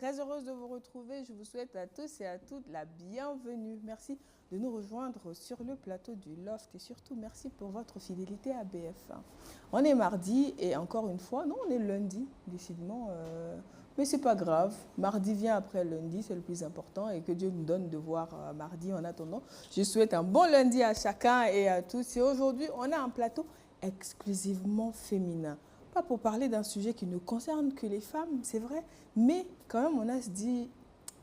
très heureuse de vous retrouver. Je vous souhaite à tous et à toutes la bienvenue. Merci de nous rejoindre sur le plateau du Loft et surtout merci pour votre fidélité à BF1. On est mardi et encore une fois, non, on est lundi, décidément. Mais c'est pas grave. Mardi vient après lundi, c'est le plus important et que Dieu nous donne de voir mardi en attendant. Je souhaite un bon lundi à chacun et à tous. Et aujourd'hui, on a un plateau exclusivement féminin. Pas pour parler d'un sujet qui ne concerne que les femmes, c'est vrai, mais quand même on a se dit,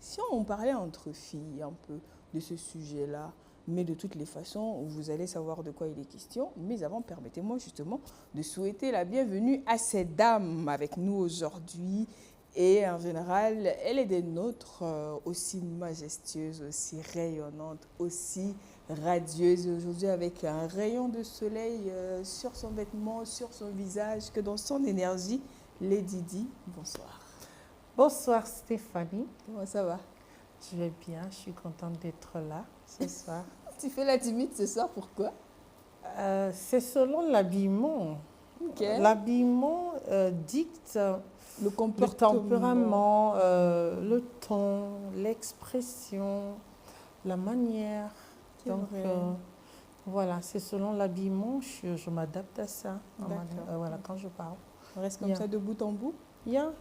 si on parlait entre filles un peu de ce sujet-là, mais de toutes les façons, vous allez savoir de quoi il est question. Mais avant, permettez-moi justement de souhaiter la bienvenue à cette dame avec nous aujourd'hui. Et en général, elle est des nôtres, aussi majestueuse, aussi rayonnante, aussi radieuse. Aujourd'hui, avec un rayon de soleil sur son vêtement, sur son visage, que dans son énergie, Lady Di, bonsoir. Bonsoir Stéphanie. Comment ça va? Je vais bien, je suis contente d'être là ce soir. Tu fais la timide ce soir, pourquoi? C'est selon l'habillement. Okay. L'habillement dicte le tempérament, le ton, l'expression, la manière. Donc voilà, c'est selon l'habillement, je m'adapte à ça. Voilà, quand je parle. On reste comme ça de bout en bout? Bien.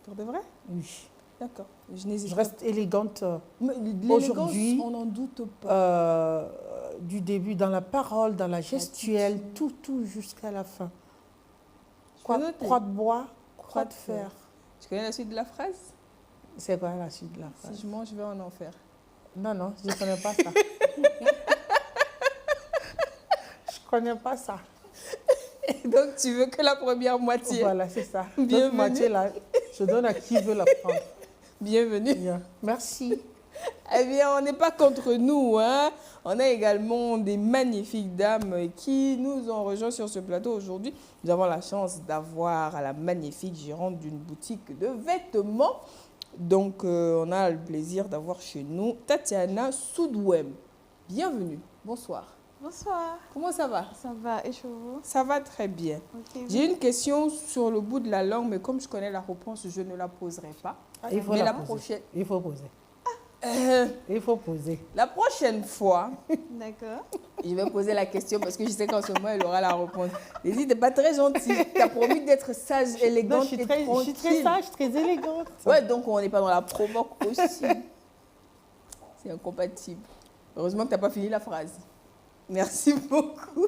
Pour de vrai? Oui. D'accord. Je reste élégante aujourd'hui. On n'en doute pas. Du début, dans la parole, dans la gestuelle, tout jusqu'à la fin. Croix de bois, croix de fer. Tu connais la suite de la phrase? C'est quoi la suite de la phrase? Si je mange, je vais en enfer. Non, je ne connais pas ça. Je ne connais pas ça. Et donc, tu veux que la première moitié? Voilà, c'est ça. Bienvenue. L'autre moitié, là, je donne à qui veut la prendre. Bienvenue. Bien. Merci. Eh bien, on n'est pas contre nous, hein. On a également des magnifiques dames qui nous ont rejoints sur ce plateau aujourd'hui. Nous avons la chance d'avoir la magnifique gérante d'une boutique de vêtements. Donc, on a le plaisir d'avoir chez nous Tatiana Soudouem. Bienvenue. Bonsoir. Bonsoir. Comment ça va? Ça va, et chez vous? Ça va très bien. Okay, J'ai une question sur le bout de la langue, mais comme je connais la réponse, je ne la poserai pas. Il faut la poser. Il faut poser. Il faut poser. La prochaine fois, d'accord, je vais poser la question parce que je sais qu'en ce moment, elle aura la réponse. Lizzie, tu n'es pas très gentille. Tu as promis d'être sage, élégante et tranquille. Je suis très sage, très élégante. Ouais, donc on n'est pas dans la provoque aussi. C'est incompatible. Heureusement que tu n'as pas fini la phrase. Merci beaucoup.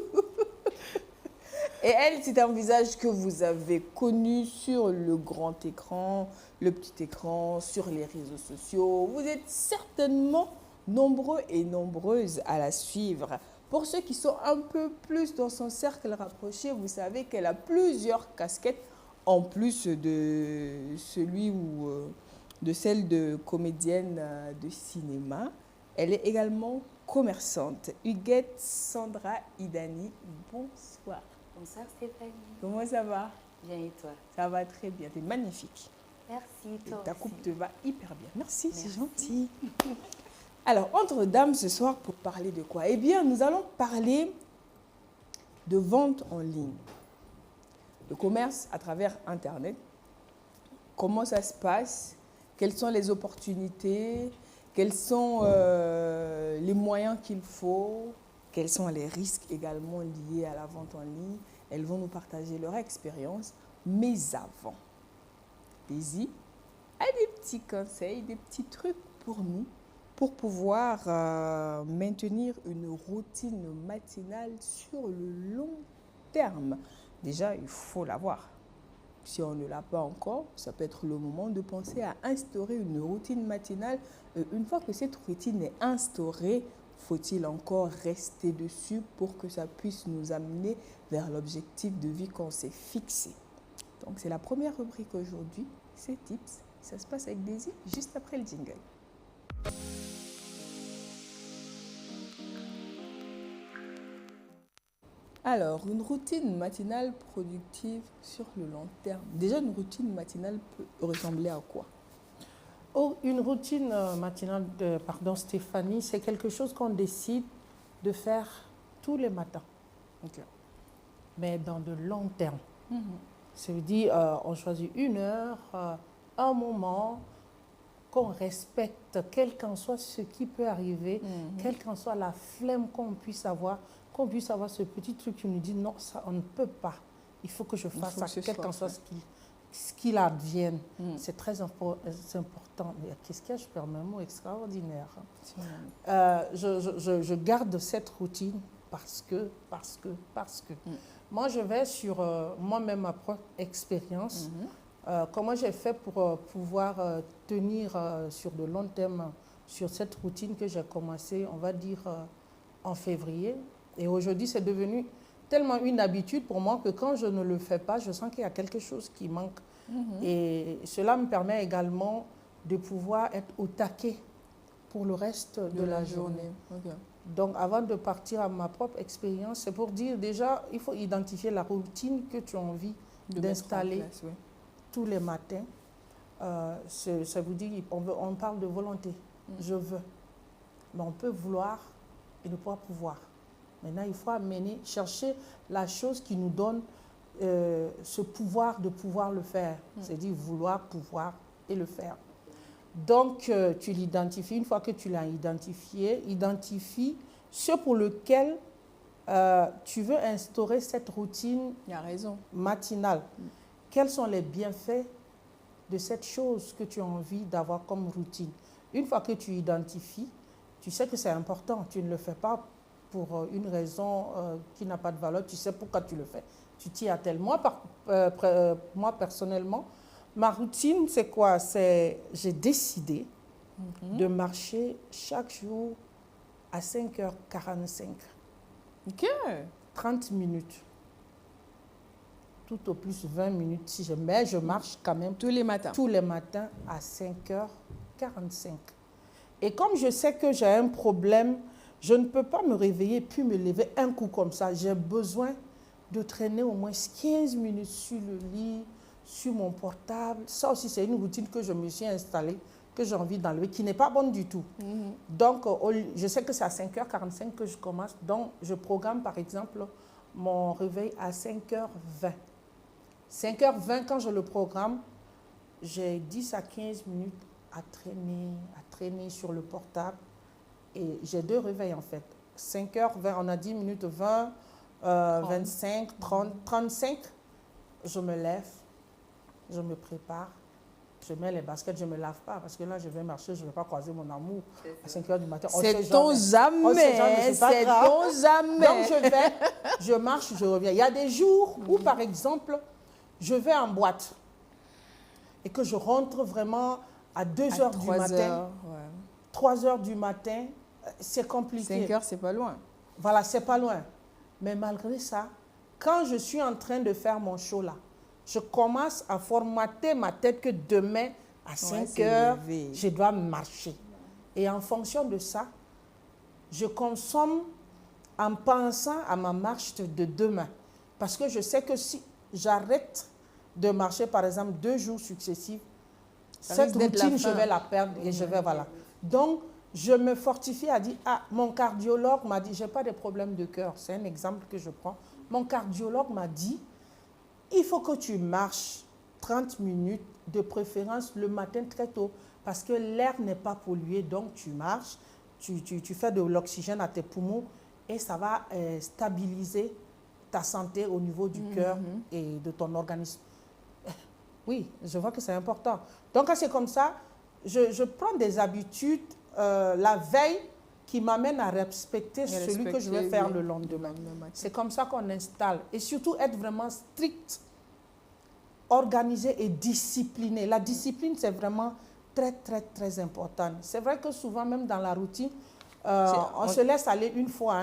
Et elle, c'est un visage que vous avez connu sur le grand écran, le petit écran, sur les réseaux sociaux. Vous êtes certainement nombreux et nombreuses à la suivre. Pour ceux qui sont un peu plus dans son cercle rapproché, vous savez qu'elle a plusieurs casquettes en plus de de celle de comédienne de cinéma. Elle est également commerçante. Huguette Sandra Idani, bonsoir. Bonsoir Stéphanie. Comment ça va? Bien et toi? Ça va très bien, tu es magnifique. Merci, toi ta aussi. coupe te va hyper bien. Merci. C'est gentil. Alors, entre dames ce soir, pour parler de quoi? Eh bien, nous allons parler de vente en ligne, de commerce à travers Internet. Comment ça se passe? Quelles sont les opportunités? Quels sont les moyens qu'il faut? Quels sont les risques également liés à la vente en ligne? Elles vont nous partager leur expérience. Mais avant, Daisy a des petits conseils, des petits trucs pour nous, pour pouvoir maintenir une routine matinale sur le long terme. Déjà, il faut l'avoir. Si on ne l'a pas encore, ça peut être le moment de penser à instaurer une routine matinale. Une fois que cette routine est instaurée, faut-il encore rester dessus pour que ça puisse nous amener vers l'objectif de vie qu'on s'est fixé. Donc, c'est la première rubrique aujourd'hui, c'est Tips. Ça se passe avec Daisy juste après le jingle. Alors, une routine matinale productive sur le long terme. Déjà, une routine matinale peut ressembler à quoi? Une routine matinale, Stéphanie, c'est quelque chose qu'on décide de faire tous les matins. Okay. Mais dans de long terme. Ça veut dire, on choisit 1 heure un moment qu'on respecte, quel qu'en soit ce qui peut arriver, quelle qu'en soit la flemme qu'on puisse avoir ce petit truc qui nous dit non, ça, on ne peut pas. Il faut que je fasse ça, quel qu'en soit ce qu'il advienne. C'est très c'est important. Mais qu'est-ce qu'il y a? Je perds mes mots, extraordinaire. Je garde cette routine parce que. Moi, je vais sur moi-même ma propre expérience. Comment j'ai fait pour pouvoir tenir sur de long terme sur cette routine que j'ai commencé, on va dire, en février. Et aujourd'hui, c'est devenu tellement une habitude pour moi que quand je ne le fais pas, je sens qu'il y a quelque chose qui manque. Et cela me permet également de pouvoir être au taquet pour le reste de la journée. Okay. Donc, avant de partir à ma propre expérience, c'est pour dire déjà, il faut identifier la routine que tu as envie d'installer tous les matins. Ça vous dit, on parle de volonté. Je veux. Mais on peut vouloir et ne pas pouvoir. Maintenant, il faut chercher la chose qui nous donne ce pouvoir de pouvoir le faire. C'est-à-dire vouloir, pouvoir et le faire. Donc, tu l'identifies. Une fois que tu l'as identifié, identifie ce pour lequel tu veux instaurer cette routine matinale. Quels sont les bienfaits de cette chose que tu as envie d'avoir comme routine? Une fois que tu identifies, tu sais que c'est important. Tu ne le fais pas pour une raison qui n'a pas de valeur. Tu sais pourquoi tu le fais. Tu t'y attelles. Moi, personnellement, ma routine, c'est quoi? J'ai décidé de marcher chaque jour à 5h45. OK. 30 minutes. Tout au plus 20 minutes si je mets. Je marche quand même. Tous les matins? Tous les matins à 5h45. Et comme je sais que j'ai un problème, je ne peux pas me réveiller puis me lever un coup comme ça. J'ai besoin de traîner au moins 15 minutes sur le lit, sur mon portable. Ça aussi, c'est une routine que je me suis installée, que j'ai envie d'enlever, qui n'est pas bonne du tout. Donc, je sais que c'est à 5h45 que je commence. Donc, je programme, par exemple, mon réveil à 5h20. 5h20, quand je le programme, j'ai 10 à 15 minutes à traîner sur le portable. Et j'ai 2 réveils, en fait. 5h20, on a 10 minutes, 20, 25, 30, 35. Je me lève, je me prépare, je mets les baskets, je ne me lave pas parce que là, je vais marcher, je ne vais pas croiser mon amour à 5h du matin. C'est ton jamais, c'est ton jamais. Donc, je marche, je reviens. Il y a des jours où, par exemple, je vais en boîte et que je rentre vraiment à 2h du matin, 3h du matin, c'est compliqué. 5h, c'est pas loin. Voilà, c'est pas loin. Mais malgré ça, quand je suis en train de faire mon show là, je commence à formater ma tête que demain, à 5h, je dois marcher. Et en fonction de ça, je consomme en pensant à ma marche de demain. Parce que je sais que si j'arrête de marcher, par exemple, 2 jours successifs, cette routine, je vais la perdre et je vais, voilà. Donc, je me fortifie à dire, mon cardiologue m'a dit, je n'ai pas de problème de cœur. C'est un exemple que je prends. Mon cardiologue m'a dit, il faut que tu marches 30 minutes, de préférence le matin très tôt, parce que l'air n'est pas pollué, donc tu marches, tu fais de l'oxygène à tes poumons et ça va stabiliser ta santé au niveau du cœur et de ton organisme. Oui, je vois que c'est important. Donc, quand c'est comme ça, je prends des habitudes la veille qui m'amène à respecter celui que je vais faire le lendemain. C'est comme ça qu'on installe. Et surtout, être vraiment strict, organisé et discipliné. La discipline, c'est vraiment très, très, très important. C'est vrai que souvent, même dans la routine, on se laisse aller une fois,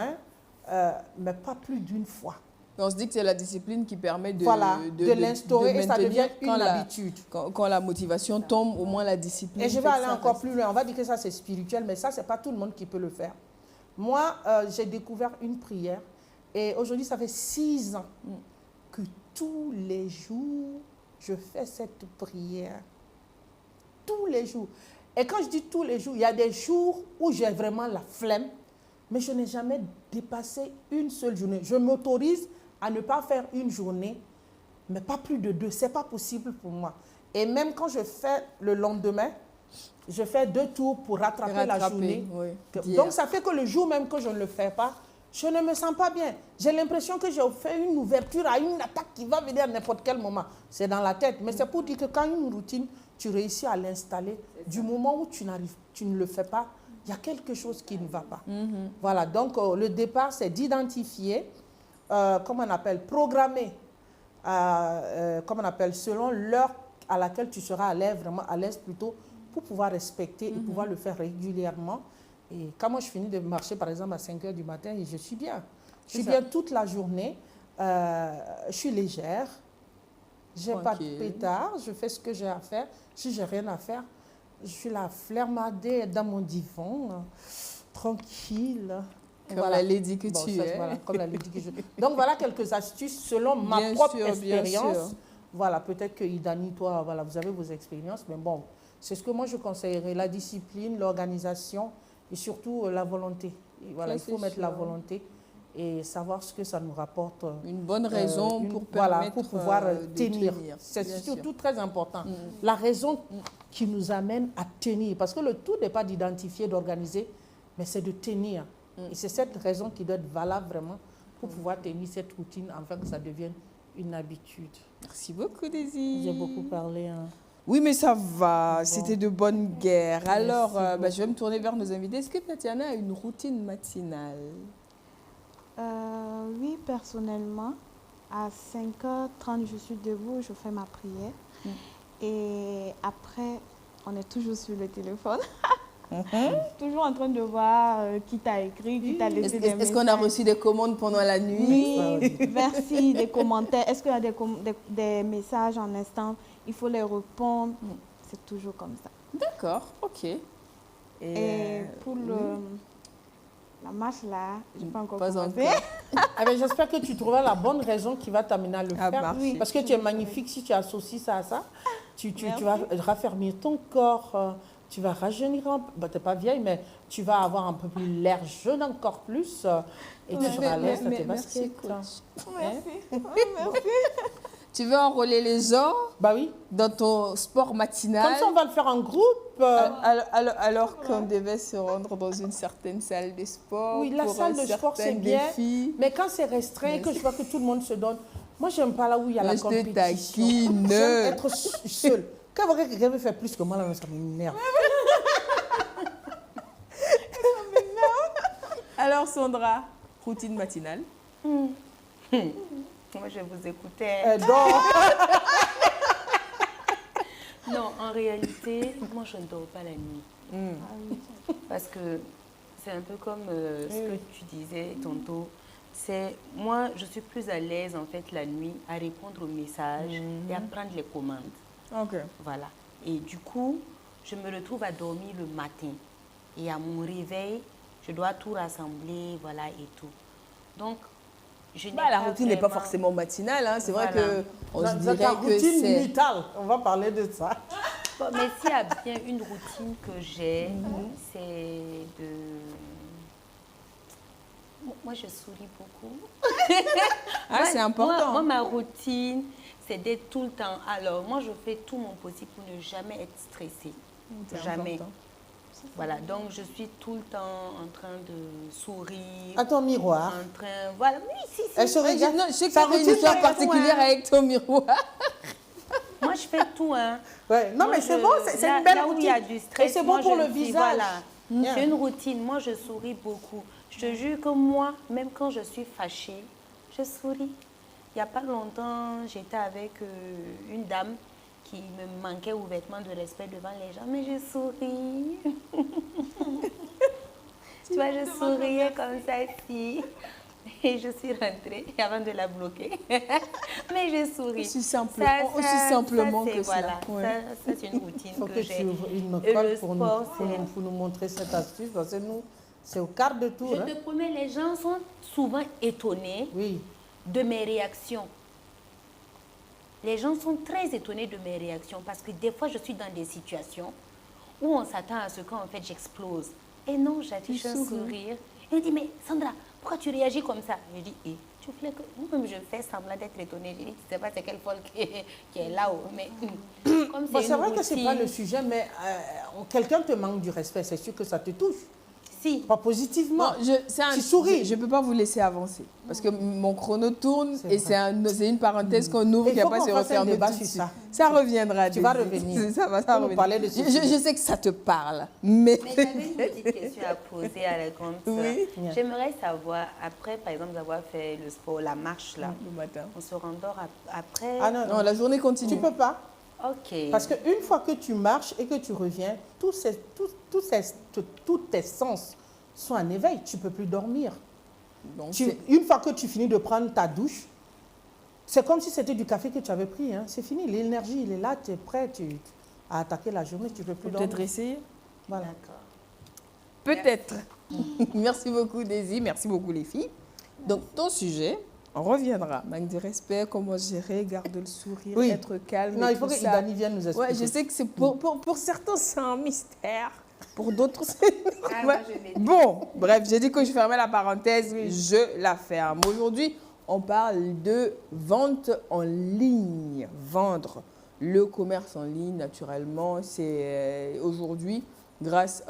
mais pas plus d'une fois. On se dit que c'est la discipline qui permet de l'instaurer et ça devient une habitude. Quand la motivation tombe, au moins la discipline. Et je vais aller encore plus loin. On va dire que ça c'est spirituel, mais ça c'est pas tout le monde qui peut le faire. Moi, j'ai découvert une prière et aujourd'hui ça fait 6 ans que tous les jours je fais cette prière. Tous les jours. Et quand je dis tous les jours, il y a des jours où j'ai vraiment la flemme, mais je n'ai jamais dépassé une seule journée. Je m'autorise à ne pas faire une journée, mais pas plus de 2. Ce n'est pas possible pour moi. Et même quand je fais le lendemain, je fais 2 tours pour rattraper la journée. Oui, Donc, ça fait que le jour même que je ne le fais pas, je ne me sens pas bien. J'ai l'impression que j'ai fait une ouverture à une attaque qui va venir à n'importe quel moment. C'est dans la tête. Mais c'est pour dire que quand une routine, tu réussis à l'installer, du moment où tu ne le fais pas, il y a quelque chose qui ne va pas. Voilà, donc le départ, c'est d'identifier, comment on appelle, programmer, comment on appelle, selon l'heure à laquelle tu seras à l'aise, vraiment à l'aise plutôt, pour pouvoir respecter et pouvoir le faire régulièrement. Et quand moi je finis de marcher, par exemple, à 5 h du matin, et je suis bien. Je suis bien toute la journée. Je suis légère. Je n'ai pas de pétard. Je fais ce que j'ai à faire. Si je n'ai rien à faire, je suis là, flermadée dans mon divan, tranquille. Comme la lady que tu es. Voilà, comme la lady que je... Donc, voilà quelques astuces selon ma propre expérience. Voilà, peut-être que Idani, toi, voilà, vous avez vos expériences, mais bon, c'est ce que moi je conseillerais, la discipline, l'organisation et surtout la volonté. Et voilà, il faut mettre la volonté et savoir ce que ça nous rapporte. Une bonne raison pour voilà, pour pouvoir tenir. C'est surtout très important. La raison qui nous amène à tenir, parce que le tout n'est pas d'identifier, d'organiser, mais c'est de tenir. Et c'est cette raison qui doit être valable vraiment pour pouvoir tenir cette routine afin que ça devienne une habitude. Merci beaucoup, Daisy. J'ai beaucoup parlé. Hein. Oui, mais ça va. Bon. C'était de bonne guerre. Alors, je vais me tourner vers nos invités. Est-ce que Tatiana a une routine matinale? Oui, personnellement, à 5h30, je suis debout, je fais ma prière. Et après, on est toujours sur le téléphone. Toujours en train de voir qui t'a écrit, qui t'a laissé des messages. Est-ce qu'on a reçu des commandes pendant la nuit? Oui, merci, des commentaires. Est-ce qu'il y a des messages en instant? Il faut les répondre. C'est toujours comme ça. D'accord, ok. Et pour la marche là, je n'ai pas encore commencé. J'espère que tu trouveras la bonne raison qui va t'amener à le faire. Oui, parce que tu es magnifique si tu associes ça à ça. Tu vas raffermir ton corps. Tu vas rajeunir, tu n'es pas vieille, mais tu vas avoir un peu plus l'air jeune encore plus. Et tu seras à l'aise, ça te Merci. Merci. Tu veux enrôler les gens dans ton sport matinal? Comme ça, on va le faire en groupe. Alors qu'on devait se rendre dans une certaine salle de sport. Oui, la salle de sport, c'est bien. Mais quand c'est restreint, que je vois que tout le monde se donne, moi, je n'aime pas là où il y a la compétition. J'aime être seule. Quand quelqu'un me fait plus que moi, là, ça m'énerve. Alors, Sandra, routine matinale? Moi, je vous écoutais. Non, en réalité, moi, je ne dors pas la nuit. Parce que c'est un peu comme ce que tu disais tantôt. Moi, je suis plus à l'aise, en fait, la nuit, à répondre aux messages et à prendre les commandes. Ok. Voilà. Et du coup, je me retrouve à dormir le matin. Et à mon réveil, je dois tout rassembler, voilà, et tout. Donc, je n'ai la routine n'est pas forcément matinale. Hein. C'est vrai qu'on se dirait que c'est... routine vitale. On va parler de ça. Bon, mais s'il y a bien une routine que j'ai, c'est de... Moi, je souris beaucoup. C'est important. Moi, ma routine, c'est d'être tout le temps. Alors, moi, je fais tout mon possible pour ne jamais être stressée. Jamais. Important. Voilà, donc je suis tout le temps en train de sourire. À ton miroir. Voilà, oui, si. Elle se regarde. Je sais que tu as une histoire particulière avec ton miroir. Moi, je fais tout, hein. Ouais. Non, mais c'est bon, c'est une belle routine. Là où il y a du stress, et c'est bon pour le visage. Voilà. J'ai une routine. Moi, je souris beaucoup. Je te jure que moi, même quand je suis fâchée, je souris. Il n'y a pas longtemps, j'étais avec une dame qui me manquait ouvertement de respect devant les gens, mais je souris. Tu vois, je souriais comme ça ici. Et je suis rentrée avant de la bloquer. Mais je souris. Aussi simplement que voilà, ça. Ça, c'est une routine que j'ai. Il faut que tu ouvres une colle pour nous montrer cette astuce. Parce que nous, c'est au quart de tour. Je te promets, les gens sont souvent étonnés de mes réactions. Les gens sont très étonnés de mes réactions parce que des fois, je suis dans des situations où on s'attend à ce qu'en fait, j'explose. Et non, j'affiche un sourire Il me dit, mais Sandra, pourquoi tu réagis comme ça? Je dis, tu voulais que... Moi-même, je fais semblant d'être étonnée. Je dis, tu sais pas c'est quelle folle qui est là-haut. Mais comme C'est vrai que ce n'est pas le sujet, mais quelqu'un te manque du respect, c'est sûr que ça te touche. Si. Pas positivement. Tu souris. Je ne peux pas vous laisser avancer. Parce que mon chrono tourne et c'est une parenthèse qu'on ouvre qui n'a pas se refermer tout de suite. Ça reviendra. Tu vas revenir. Ça va revenir. Je sais que ça te parle. Mais j'avais une petite question à poser à la grande sœur. Oui. J'aimerais savoir, après, par exemple, d'avoir fait le sport, la marche là, le matin, on se rendort après. Ah non, la journée continue. Tu ne peux pas. Ok. Parce qu'une fois que tu marches et que tu reviens, tous tes sens sont en éveil. Tu ne peux plus dormir. Donc, une fois que tu finis de prendre ta douche, c'est comme si c'était du café que tu avais pris. Hein. C'est fini. L'énergie, il est là. Tu es prêt à attaquer la journée. Tu ne peux plus dormir. Peut-être essayer. Voilà. D'accord. Peut-être. Merci beaucoup, Daisy. Merci beaucoup, les filles. Donc, ton sujet... On reviendra. Manque de respect, comment gérer, garder le sourire, être calme. Non, il faut que Idani vienne nous expliquer. Ouais, je sais que c'est pour certains, c'est un mystère. Pour d'autres, c'est normal. Bon, bref, j'ai dit que je fermais la parenthèse, je la ferme. Aujourd'hui, on parle de vente en ligne. Vendre. Le commerce en ligne, naturellement, c'est aujourd'hui, grâce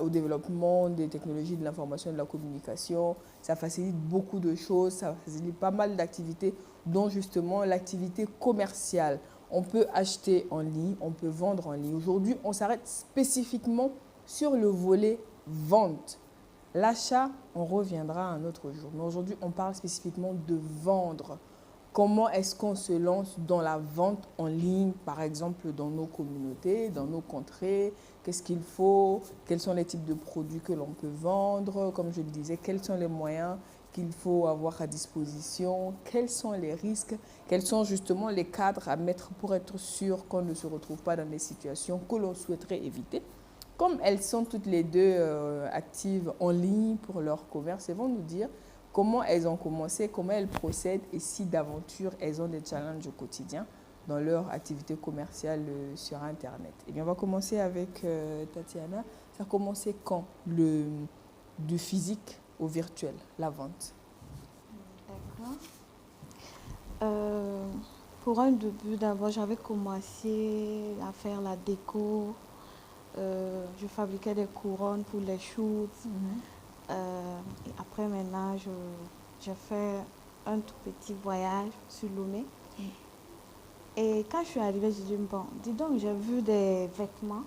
au développement des technologies de l'information et de la communication, ça facilite beaucoup de choses, ça facilite pas mal d'activités, dont justement l'activité commerciale. On peut acheter en ligne, on peut vendre en ligne. Aujourd'hui, on s'arrête spécifiquement sur le volet vente. L'achat, on reviendra un autre jour. Mais aujourd'hui, on parle spécifiquement de vendre. Comment est-ce qu'on se lance dans la vente en ligne, par exemple dans nos communautés, dans nos contrées? Qu'est-ce qu'il faut? Quels sont les types de produits que l'on peut vendre? Comme je le disais, quels sont les moyens qu'il faut avoir à disposition? Quels sont les risques? Quels sont justement les cadres à mettre pour être sûr qu'on ne se retrouve pas dans des situations que l'on souhaiterait éviter? Comme elles sont toutes les deux actives en ligne pour leur commerce, elles vont nous dire comment elles ont commencé, comment elles procèdent et si d'aventure elles ont des challenges au quotidien dans leur activité commerciale sur Internet. Et bien, on va commencer avec Tatiana. Ça a commencé quand, du physique au virtuel, la vente? D'accord. Pour un début, d'abord, j'avais commencé à faire la déco. Je fabriquais des couronnes pour les shoots. Et après, maintenant, j'ai fait un tout petit voyage sur Lomé. Et quand je suis arrivée, j'ai dit, bon, dis donc, j'ai vu des vêtements.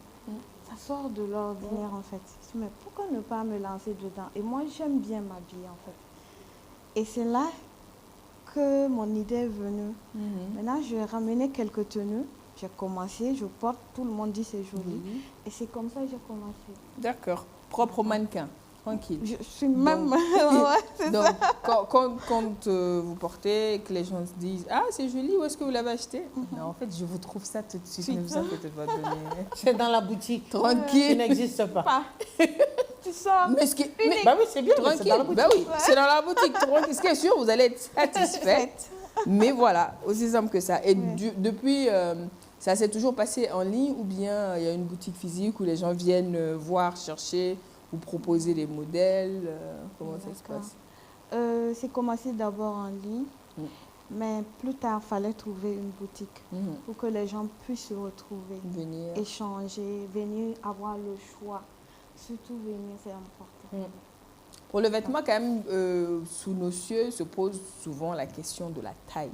Ça sort de l'ordinaire, en fait. Je me suis dit, mais pourquoi ne pas me lancer dedans? Et moi, j'aime bien m'habiller, en fait. Et c'est là que mon idée est venue. Maintenant, j'ai ramené quelques tenues. J'ai commencé, je porte, tout le monde dit c'est joli. Et c'est comme ça que j'ai commencé. D'accord. Propre mannequin, tranquille. Je suis même... ouais, donc quand vous portez et que les gens se disent « Ah, c'est joli, où est-ce que vous l'avez acheté ?» Non, en fait, je vous trouve ça tout de suite. Ne vous inquiétez pas. C'est dans la boutique. Tranquille. Qui n'existe pas. Tu sors. Mais ce qui est... Bah oui, c'est bien, tranquille. C'est dans la boutique. Bah oui, c'est dans la boutique. Tranquille. Ce qui est sûr, vous allez être satisfaite. Mais voilà, aussi simple que ça. Et depuis... ça s'est toujours passé en ligne ou bien il y a une boutique physique où les gens viennent voir, chercher, vous proposer des modèles? Comment ça se passe? C'est commencé d'abord en ligne, mais plus tard, il fallait trouver une boutique pour que les gens puissent se retrouver, venir échanger, venir avoir le choix. Surtout venir, c'est important. Pour le vêtement, quand même, sous nos cieux, se pose souvent la question de la taille.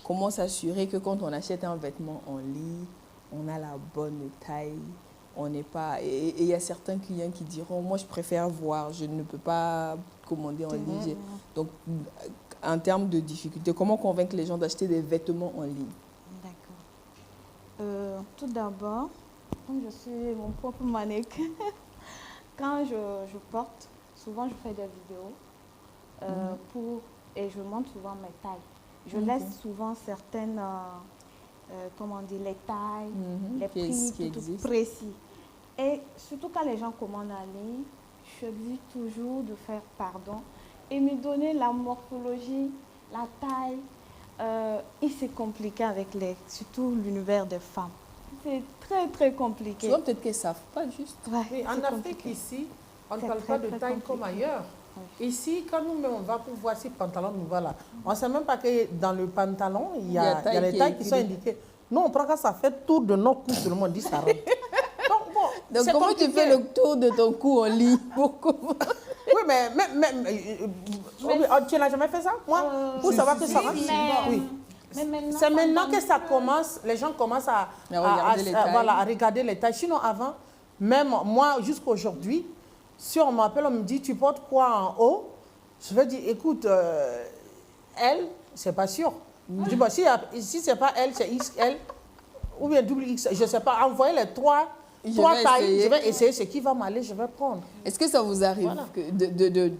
Comment s'assurer que quand on achète un vêtement en ligne, on a la bonne taille, on n'est pas... Et il y a certains clients qui diront, moi je préfère voir, je ne peux pas commander en ligne. Donc, en termes de difficultés, comment convaincre les gens d'acheter des vêtements en ligne? D'accord. Tout d'abord, comme je suis mon propre mannequin, quand je porte, souvent je fais des vidéos et je montre souvent mes tailles. Je laisse souvent certaines, comment dire, les tailles, les prix, tout précis. Et surtout quand les gens commandent en ligne, je dis toujours de faire pardon et me donner la morphologie, la taille. Et c'est compliqué avec surtout l'univers des femmes. C'est très, très compliqué. Souvent, peut-être qu'elles ne savent pas juste. Ouais, oui, en Afrique, ici, on ne parle pas de taille comme ailleurs. Ici, quand nous-mêmes, on va pour voir ces pantalons nouveaux là, on ne sait même pas que dans le pantalon, il y a les tailles qui sont indiquées. Nous, on prend quand ça fait tour de nos coups, tout le monde dit ça rentre. Donc comment tu fais le tour de ton cou en ligne pour Oui, mais tu n'as jamais fait ça, moi, pour savoir que ça rentre. Oui. C'est maintenant que ça commence, les gens commencent à regarder les tailles. Sinon, avant, même moi, jusqu'aujourd'hui, si on m'appelle, on me dit, tu portes quoi en haut? Je vais dire, écoute, elle, c'est pas sûr. Je dis, bon, si ce n'est pas elle, c'est XL ou bien XL, je ne sais pas. Envoyez les trois tailles, je vais essayer ce qui va m'aller, je vais prendre. Est-ce que ça vous arrive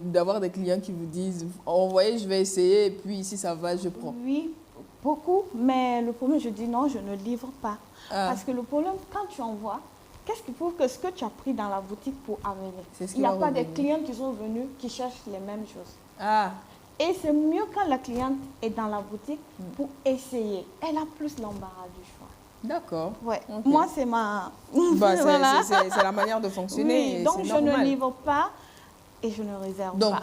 d'avoir des clients qui vous disent, envoyez, je vais essayer, et puis si ça va, je prends? Oui, beaucoup, mais le problème, je dis non, je ne livre pas. Parce que le problème, quand tu envoies, qu'est-ce qui prouve que ce que tu as pris dans la boutique pour amener? Il n'y a pas des clients qui sont venus qui cherchent les mêmes choses. Et c'est mieux quand la cliente est dans la boutique pour essayer. Elle a plus l'embarras du choix. D'accord. Ouais. Okay. Moi, c'est ma... voilà. C'est la manière de fonctionner. Oui, donc je ne livre pas et je ne réserve pas. Donc,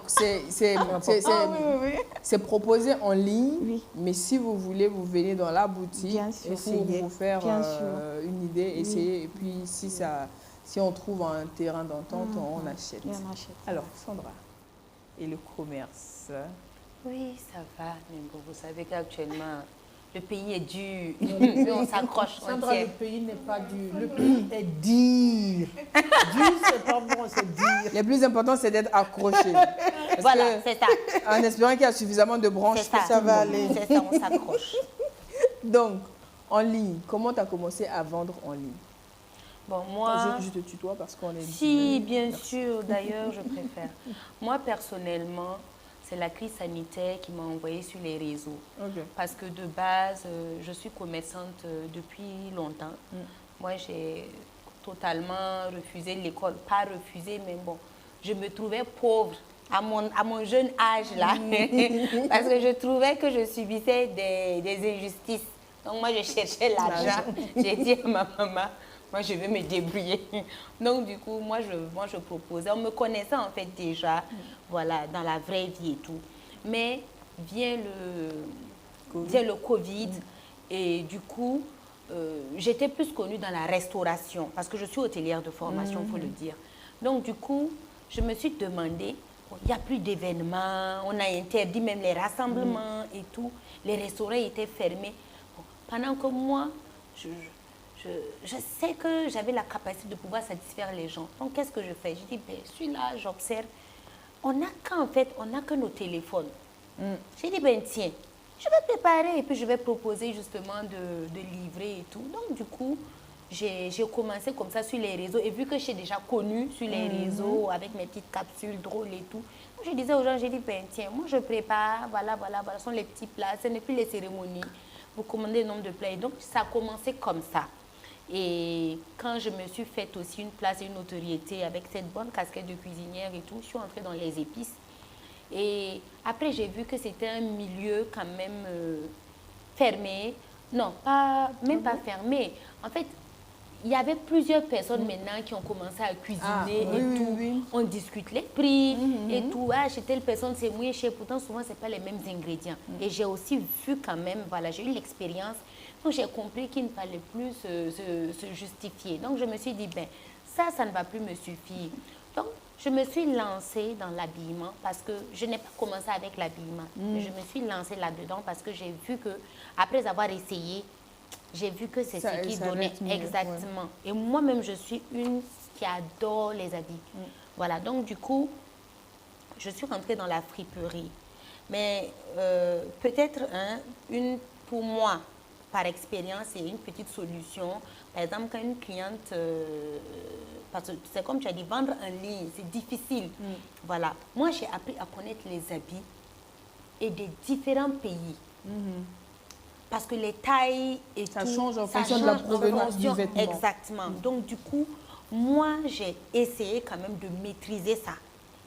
c'est proposé en ligne, mais si vous voulez, vous venez dans la boutique pour vous faire une idée, essayer. Et puis, si on trouve un terrain d'entente, on achète. Alors, Sandra, et le commerce? Oui, ça va, mais bon, vous savez qu'actuellement, le pays est dur. Mais on s'accroche. Sandra, le pays n'est pas dur. Le pays est dur. Dur, c'est pas bon, c'est dur. Le plus important, c'est d'être accroché. Voilà, c'est ça. En espérant qu'il y a suffisamment de branches, ça va aller. C'est ça, on s'accroche. Donc, en ligne, comment tu as commencé à vendre en ligne? Bon, moi... Je te tutoie parce qu'on est... Si, bien sûr. D'ailleurs, je préfère. Moi, personnellement... C'est la crise sanitaire qui m'a envoyée sur les réseaux. Parce que de base, je suis commerçante depuis longtemps. Moi, j'ai totalement refusé l'école. Pas refusé, mais bon, je me trouvais pauvre à mon jeune âge là. Parce que je trouvais que je subissais des injustices. Donc moi, je cherchais l'argent. J'ai dit à ma maman, moi, je vais me débrouiller. Donc, du coup, moi, je proposais. On me connaissait, en fait, déjà, voilà, dans la vraie vie et tout. Mais vient le Covid. Et du coup, j'étais plus connue dans la restauration. Parce que je suis hôtelière de formation, il faut le dire. Donc, du coup, je me suis demandé, il n'y a plus d'événements. On a interdit même les rassemblements et tout. Les restaurants étaient fermés. Bon, pendant que moi, je sais que j'avais la capacité de pouvoir satisfaire les gens. Donc, qu'est-ce que je fais? Je dis, ben, je suis là, j'observe. On n'a que nos téléphones. J'ai dit, ben, tiens, je vais préparer et puis je vais proposer justement de livrer et tout. Donc, du coup, j'ai commencé comme ça sur les réseaux. Et vu que je suis déjà connue sur les réseaux avec mes petites capsules drôles et tout, je disais aux gens, j'ai dit, ben, tiens, moi, je prépare, voilà, ce sont les petits plats, ce n'est plus les cérémonies. Vous commandez le nombre de plats. Et donc, ça a commencé comme ça. Et quand je me suis faite aussi une place et une notoriété avec cette bonne casquette de cuisinière et tout, je suis entrée dans les épices. Et après, j'ai vu que c'était un milieu quand même fermé. Non, même pas fermé. En fait, il y avait plusieurs personnes maintenant qui ont commencé à cuisiner et tout. On discute les prix et tout. Ah, chez telle personne, c'est moins cher. Pourtant, souvent, ce n'est pas les mêmes ingrédients. Et j'ai aussi vu quand même, voilà, j'ai eu l'expérience. Donc, j'ai compris qu'il ne fallait plus se justifier. Donc, je me suis dit, ben, ça ne va plus me suffire. Donc, je me suis lancée dans l'habillement parce que je n'ai pas commencé avec l'habillement. Je me suis lancée là-dedans parce que j'ai vu que, après avoir essayé, j'ai vu que c'est ce qui donnait exactement. Ouais. Et moi-même, je suis une qui adore les habits. Voilà, donc du coup, je suis rentrée dans la friperie. Mais peut-être, pour moi, par expérience, c'est une petite solution. Par exemple, quand une cliente, parce que c'est comme tu as dit, vendre en ligne, c'est difficile. Voilà. Moi, j'ai appris à connaître les habits et des différents pays. Parce que les tailles et ça tout, change en fonction de la provenance du vêtement. Exactement. Donc, du coup, moi, j'ai essayé quand même de maîtriser ça,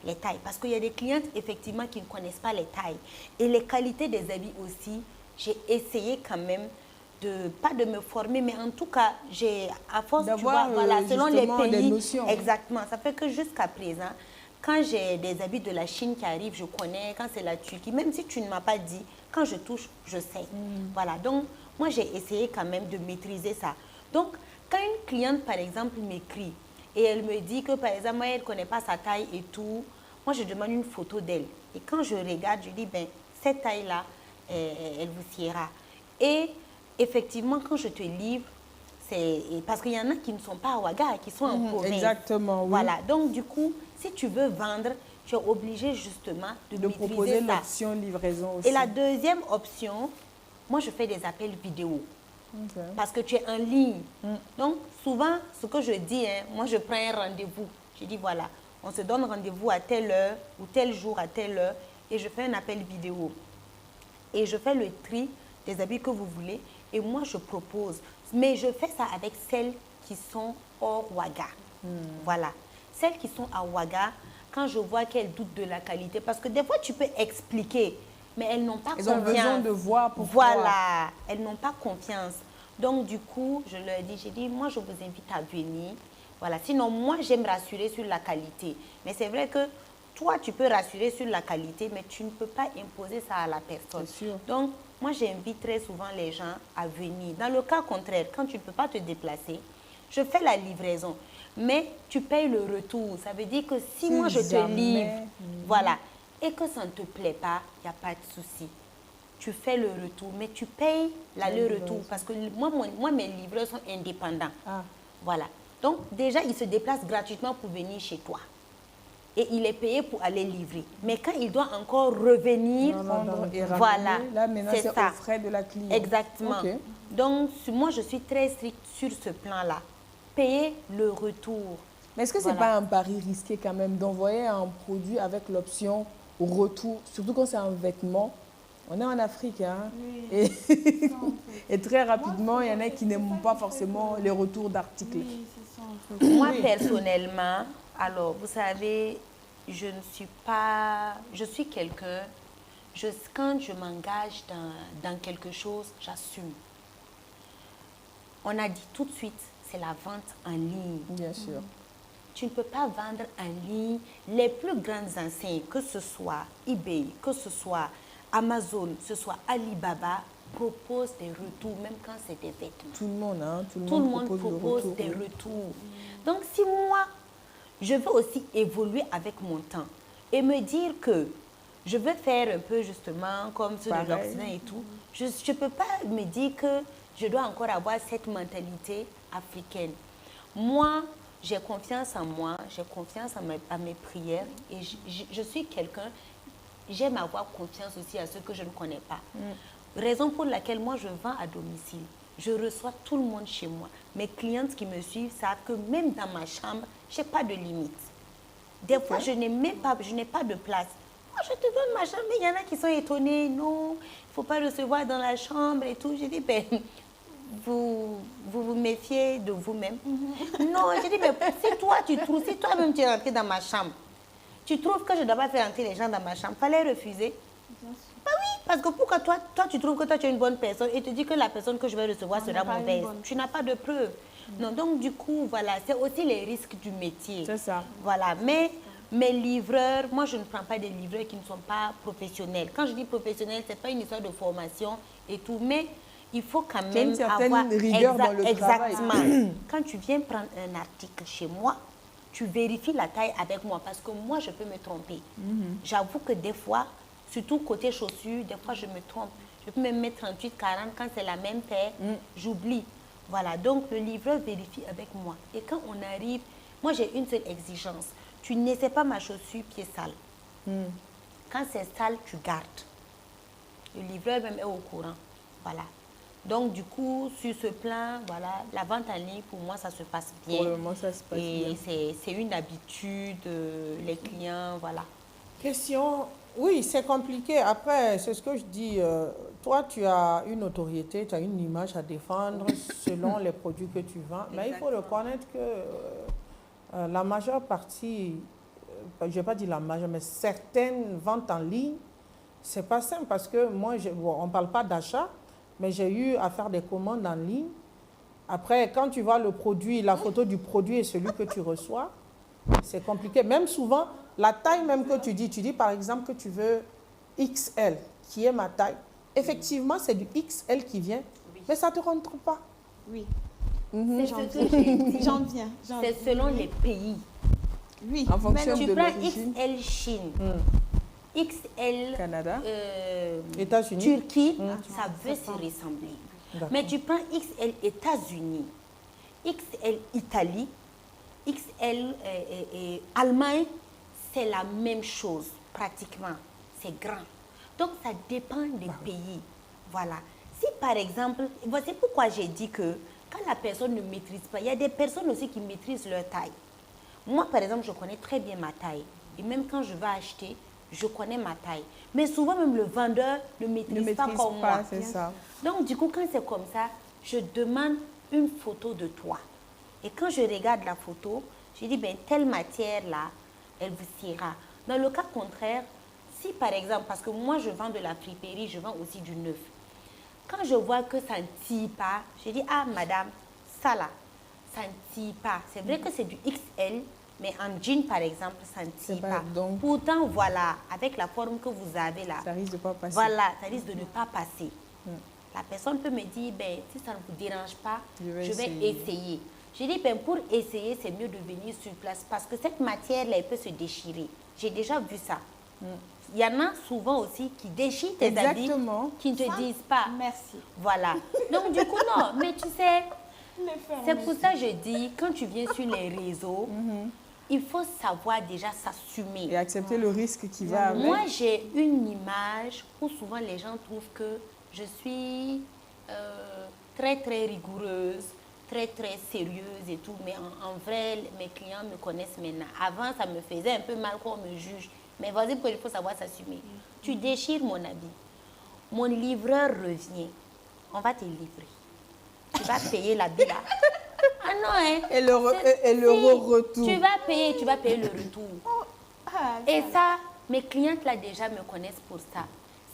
les tailles. Parce qu'il y a des clientes, effectivement, qui ne connaissent pas les tailles. Et les qualités des habits aussi, j'ai essayé quand même pas de me former, mais en tout cas, à force, tu vois, voilà, selon les pays, des notions. Exactement. Ça fait que jusqu'à présent, Quand j'ai des habits de la Chine qui arrivent, je connais. Quand c'est la Turquie, même si tu ne m'as pas dit, quand je touche, je sais. Voilà, donc moi, j'ai essayé quand même de maîtriser ça. Donc, quand une cliente, par exemple, m'écrit et elle me dit que, par exemple, elle ne connaît pas sa taille et tout, moi, je demande une photo d'elle. Et quand je regarde, je dis, ben, cette taille-là, elle vous siera. Et effectivement, quand je te livre, c'est parce qu'il y en a qui ne sont pas à Ouaga, qui sont en province. Exactement, oui. Voilà, donc du coup, si tu veux vendre, tu es obligé justement de maîtriser proposer ça. l'option livraison aussi. Et la deuxième option, moi, je fais des appels vidéo. Okay. Parce que tu es en ligne. Donc, souvent, ce que je dis, moi, je prends un rendez-vous. Je dis, voilà, on se donne rendez-vous à telle heure ou tel jour à telle heure et je fais un appel vidéo. Et je fais le tri des habits que vous voulez et moi, je propose. Mais je fais ça avec celles qui sont hors Ouaga. Voilà. Celles qui sont à Ouaga, quand je vois qu'elles doutent de la qualité, parce que des fois, tu peux expliquer, mais elles n'ont pas confiance. Elles ont besoin de voir pourquoi. Voilà, elles n'ont pas confiance. Donc, du coup, je leur dis, j'ai dit, moi, je vous invite à venir. Voilà, sinon, moi, j'aime rassurer sur la qualité. Mais c'est vrai que toi, tu peux rassurer sur la qualité, mais tu ne peux pas imposer ça à la personne. C'est sûr. Donc, moi, j'invite très souvent les gens à venir. Dans le cas contraire, quand tu ne peux pas te déplacer, je fais la livraison. Mais tu payes le retour. Ça veut dire que si moi, je te livre, voilà, et que ça ne te plaît pas, il n'y a pas de souci. Tu fais le retour, mais tu payes l'aller-retour. Parce que moi, mes livreurs sont indépendants. Ah. Voilà. Donc, déjà, ils se déplacent gratuitement pour venir chez toi. Et il est payé pour aller livrer. Mais quand il doit encore revenir, voilà, là, maintenant, c'est aux frais de la cliente. Exactement. Okay. Donc, moi, je suis très stricte sur ce plan-là. Payer le retour. Mais est-ce que ce n'est pas un pari risqué quand même d'envoyer un produit avec l'option retour, surtout quand c'est un vêtement? On est en Afrique, hein? Oui. Et très rapidement, il y en a qui n'aiment pas forcément les retours d'articles. Oui, c'est ça. Moi, personnellement, alors, vous savez, je ne suis pas... Je suis quelqu'un... Quand je m'engage dans quelque chose, j'assume. On a dit tout de suite, c'est la vente en ligne. Bien sûr. Tu ne peux pas vendre en ligne. Les plus grandes enseignes, que ce soit eBay, que ce soit Amazon, que ce soit Alibaba, proposent des retours, même quand c'est des vêtements. Tout le monde, hein? Tout le monde propose des retours. Donc, si moi, je veux aussi évoluer avec mon temps et me dire que je veux faire un peu justement comme ceux de l'Occident et tout, je ne peux pas me dire que je dois encore avoir cette mentalité africaine. Moi, j'ai confiance en moi, j'ai confiance à mes prières et je suis quelqu'un, j'aime avoir confiance aussi à ceux que je ne connais pas. Raison pour laquelle moi je vends à domicile. Je reçois tout le monde chez moi. Mes clientes qui me suivent savent que même dans ma chambre, je n'ai pas de limite. Des fois, je n'ai pas de place. Moi, je te donne ma chambre, mais il y en a qui sont étonnés. Non, il ne faut pas recevoir dans la chambre et tout. Je dis, ben, vous méfiez de vous-même. Non, je dis, mais si toi-même tu es rentré dans ma chambre, tu trouves que je ne dois pas faire entrer les gens dans ma chambre, fallait refuser. Bah oui, parce que pourquoi toi tu trouves que toi tu es une bonne personne et tu dis que la personne que je vais recevoir sera mauvaise. Tu n'as pas de preuves. Non, donc du coup, voilà, c'est aussi les risques du métier. C'est ça. Voilà, mais mes livreurs, moi je ne prends pas des livreurs qui ne sont pas professionnels. Quand je dis professionnel, ce n'est pas une histoire de formation et tout, mais il faut quand même avoir rigueur dans le travail. Exactement. Quand tu viens prendre un article chez moi, tu vérifies la taille avec moi parce que moi je peux me tromper. J'avoue que des fois, surtout côté chaussures, des fois je me trompe. Je peux même mettre 38, 40, quand c'est la même paire, j'oublie. Voilà, donc le livreur vérifie avec moi. Et quand on arrive, moi j'ai une seule exigence. Tu n'essaies pas ma chaussure pied sale. Quand c'est sale, tu gardes. Le livreur même est au courant. Voilà. Donc du coup, sur ce plan, voilà, la vente en ligne, pour moi, ça se passe bien. Pour le moment, ça se passe bien. Et c'est une habitude, les clients, voilà. Question, oui, c'est compliqué. Après, c'est ce que je dis. Toi, tu as une autorité, tu as une image à défendre selon les produits que tu vends. Mais il faut reconnaître que la majeure partie, je ne vais pas dire la majeure, mais certaines ventes en ligne, c'est pas simple parce que moi, on ne parle pas d'achat, mais j'ai eu à faire des commandes en ligne. Après, quand tu vois le produit, la photo du produit et celui que tu reçois, C'est compliqué. Même souvent, la taille même que tu dis par exemple que tu veux XL, qui est ma taille. Effectivement, c'est du XL qui vient, mais ça ne te rentre pas. Oui. C'est ce que j'ai dit. J'en viens. C'est selon les pays. Oui. En fonction Tu de prends l'origine. XL Chine, XL Canada. États-Unis. Turquie, ça veut se ressembler. Mais tu prends XL États-Unis, XL Italie, XL Allemagne, c'est la même chose pratiquement. C'est grand. Donc ça dépend des pays. Voilà. Si par exemple, voici pourquoi j'ai dit que quand la personne ne maîtrise pas, il y a des personnes aussi qui maîtrisent leur taille. Moi par exemple, je connais très bien ma taille. Et même quand je vais acheter, je connais ma taille. Mais souvent même le vendeur ne maîtrise pas comme moi. C'est ça. Donc du coup, quand c'est comme ça, je demande une photo de toi. Et quand je regarde la photo, je dis, ben telle matière-là, elle vous ira. Dans le cas contraire, si par exemple, parce que moi je vends de la friperie, je vends aussi du neuf. Quand je vois que ça ne tire pas, je dis, ah madame, ça là, ça ne tire pas. C'est vrai que c'est du XL, mais en jean par exemple, ça ne tire pas. Donc, pourtant, voilà, avec la forme que vous avez là, ça risque de pas passer. voilà, ça risque de ne pas passer. La personne peut me dire, ben, si ça ne vous dérange pas, je vais essayer. Je dis, ben, pour essayer, c'est mieux de venir sur place parce que cette matière-là, elle peut se déchirer. J'ai déjà vu ça. Il y en a souvent aussi qui déchirent tes habits, qui ne te disent pas. Merci. Voilà. Donc, du coup, non. Mais tu sais, c'est pour ça que je dis, quand tu viens sur les réseaux, il faut savoir déjà s'assumer. Et accepter le risque qui va avec. Moi, j'ai une image où souvent les gens trouvent que je suis très, très rigoureuse, très, très sérieuse et tout. Mais en vrai, mes clients me connaissent maintenant. Avant, ça me faisait un peu mal qu'on me juge. Mais vas-y, il faut savoir s'assumer. Tu déchires mon habit. Mon livreur revient. On va te livrer. Tu vas payer l'habit là. Ah non, hein. Et le retour. Tu vas payer le retour. Et ça, mes clientes là déjà me connaissent pour ça.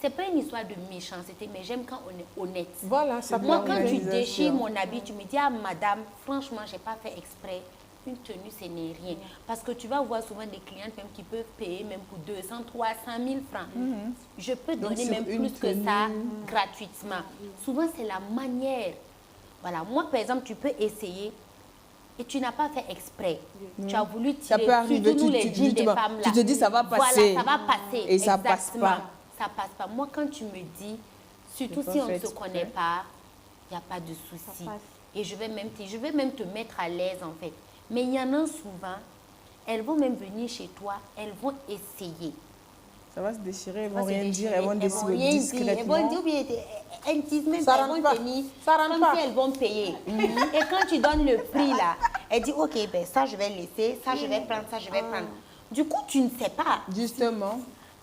C'est pas une histoire de méchanceté, mais j'aime quand on est honnête. Voilà, ça Moi, quand tu déchires mon habit, tu me dis, ah madame, franchement, j'ai pas fait exprès. Une tenue, ce n'est rien. Parce que tu vas voir souvent des clientes même qui peuvent payer même pour 200, 300 000 francs. Je peux donner même plus que ça gratuitement. Souvent, c'est la manière. Voilà, moi, par exemple, tu peux essayer et tu n'as pas fait exprès. Tu as voulu tirer, ça peut arriver, surtout nous, les jeans des femmes là. Tu te dis, ça va passer. Voilà, ça va passer. Et ça passe pas. Ça passe pas. Moi, quand tu me dis, surtout si on ne se connaît pas, il n'y a pas de souci. Et je vais même te mettre à l'aise, en fait. Mais il y en a souvent, elles vont même venir chez toi, elles vont essayer. Ça va se déchirer, elles vont rien dire, elles vont décider discrètement. Elles vont dire, elles disent même ça qu'elles vont tenir comme si elles vont payer. Et quand tu donnes le prix là, elles disent, ok, ben ça je vais laisser, ça je vais prendre, ça je vais prendre. Du coup, tu ne sais pas. Justement.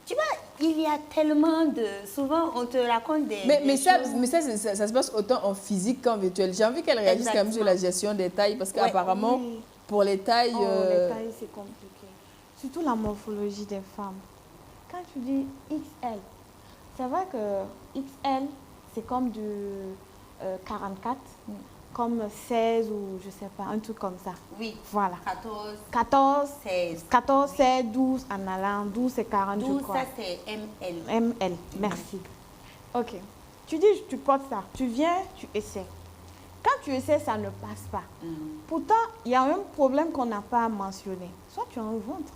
Tu vois, il y a tellement de... Souvent, on te raconte des ça se passe autant en physique qu'en virtuel. J'ai envie qu'elle réagisse quand même sur la gestion des tailles parce qu'apparemment, pour les tailles... les tailles, c'est compliqué. Surtout la morphologie des femmes. Quand tu dis XL, c'est vrai que XL, c'est comme du 44, comme 16 ou je sais pas, un truc comme ça. Oui. Voilà. 14, 16. 14, 16, 12 en allant, 12 c'est 40, 12, je crois. ça c'est ML. ML, merci. Ok. Tu dis, tu portes ça, tu viens, tu essaies. Quand tu essaies, ça ne passe pas. Pourtant, il y a un problème qu'on n'a pas mentionné. Soit tu as un ventre.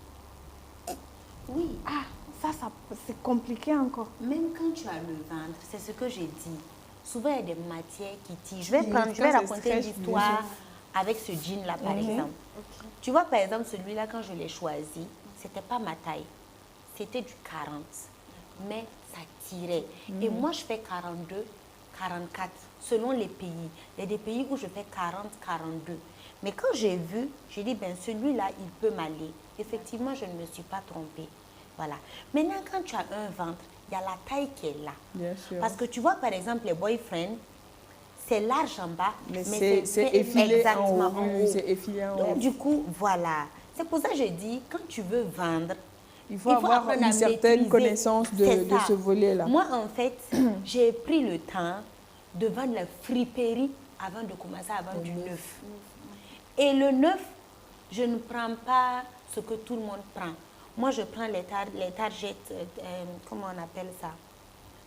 Oui. Ah, ça c'est compliqué encore. Même quand tu as le ventre, c'est ce que j'ai dit. Souvent, il y a des matières qui tirent. Je vais raconter une histoire avec ce jean-là, par exemple. Tu vois, par exemple, celui-là, quand je l'ai choisi, ce n'était pas ma taille. C'était du 40. Mais ça tirait. Et moi, je fais 42, 44, selon les pays. Il y a des pays où je fais 40, 42. Mais quand j'ai vu, j'ai dit, ben celui-là, il peut m'aller. Effectivement, je ne me suis pas trompée. Voilà. Maintenant, quand tu as un ventre, il y a la taille qui est là. Bien sûr. Parce que tu vois, par exemple, les boyfriends, c'est large en bas, mais c'est effilé exactement en haut. C'est effilé en haut. Donc, du coup, voilà. C'est pour ça que je dis, quand tu veux vendre, il faut avoir une certaine connaissance de ce volet-là. Moi, en fait, j'ai pris le temps de vendre la friperie avant de commencer à vendre du neuf. Et le neuf, je ne prends pas ce que tout le monde prend. Moi, je prends les targets, comment on appelle ça?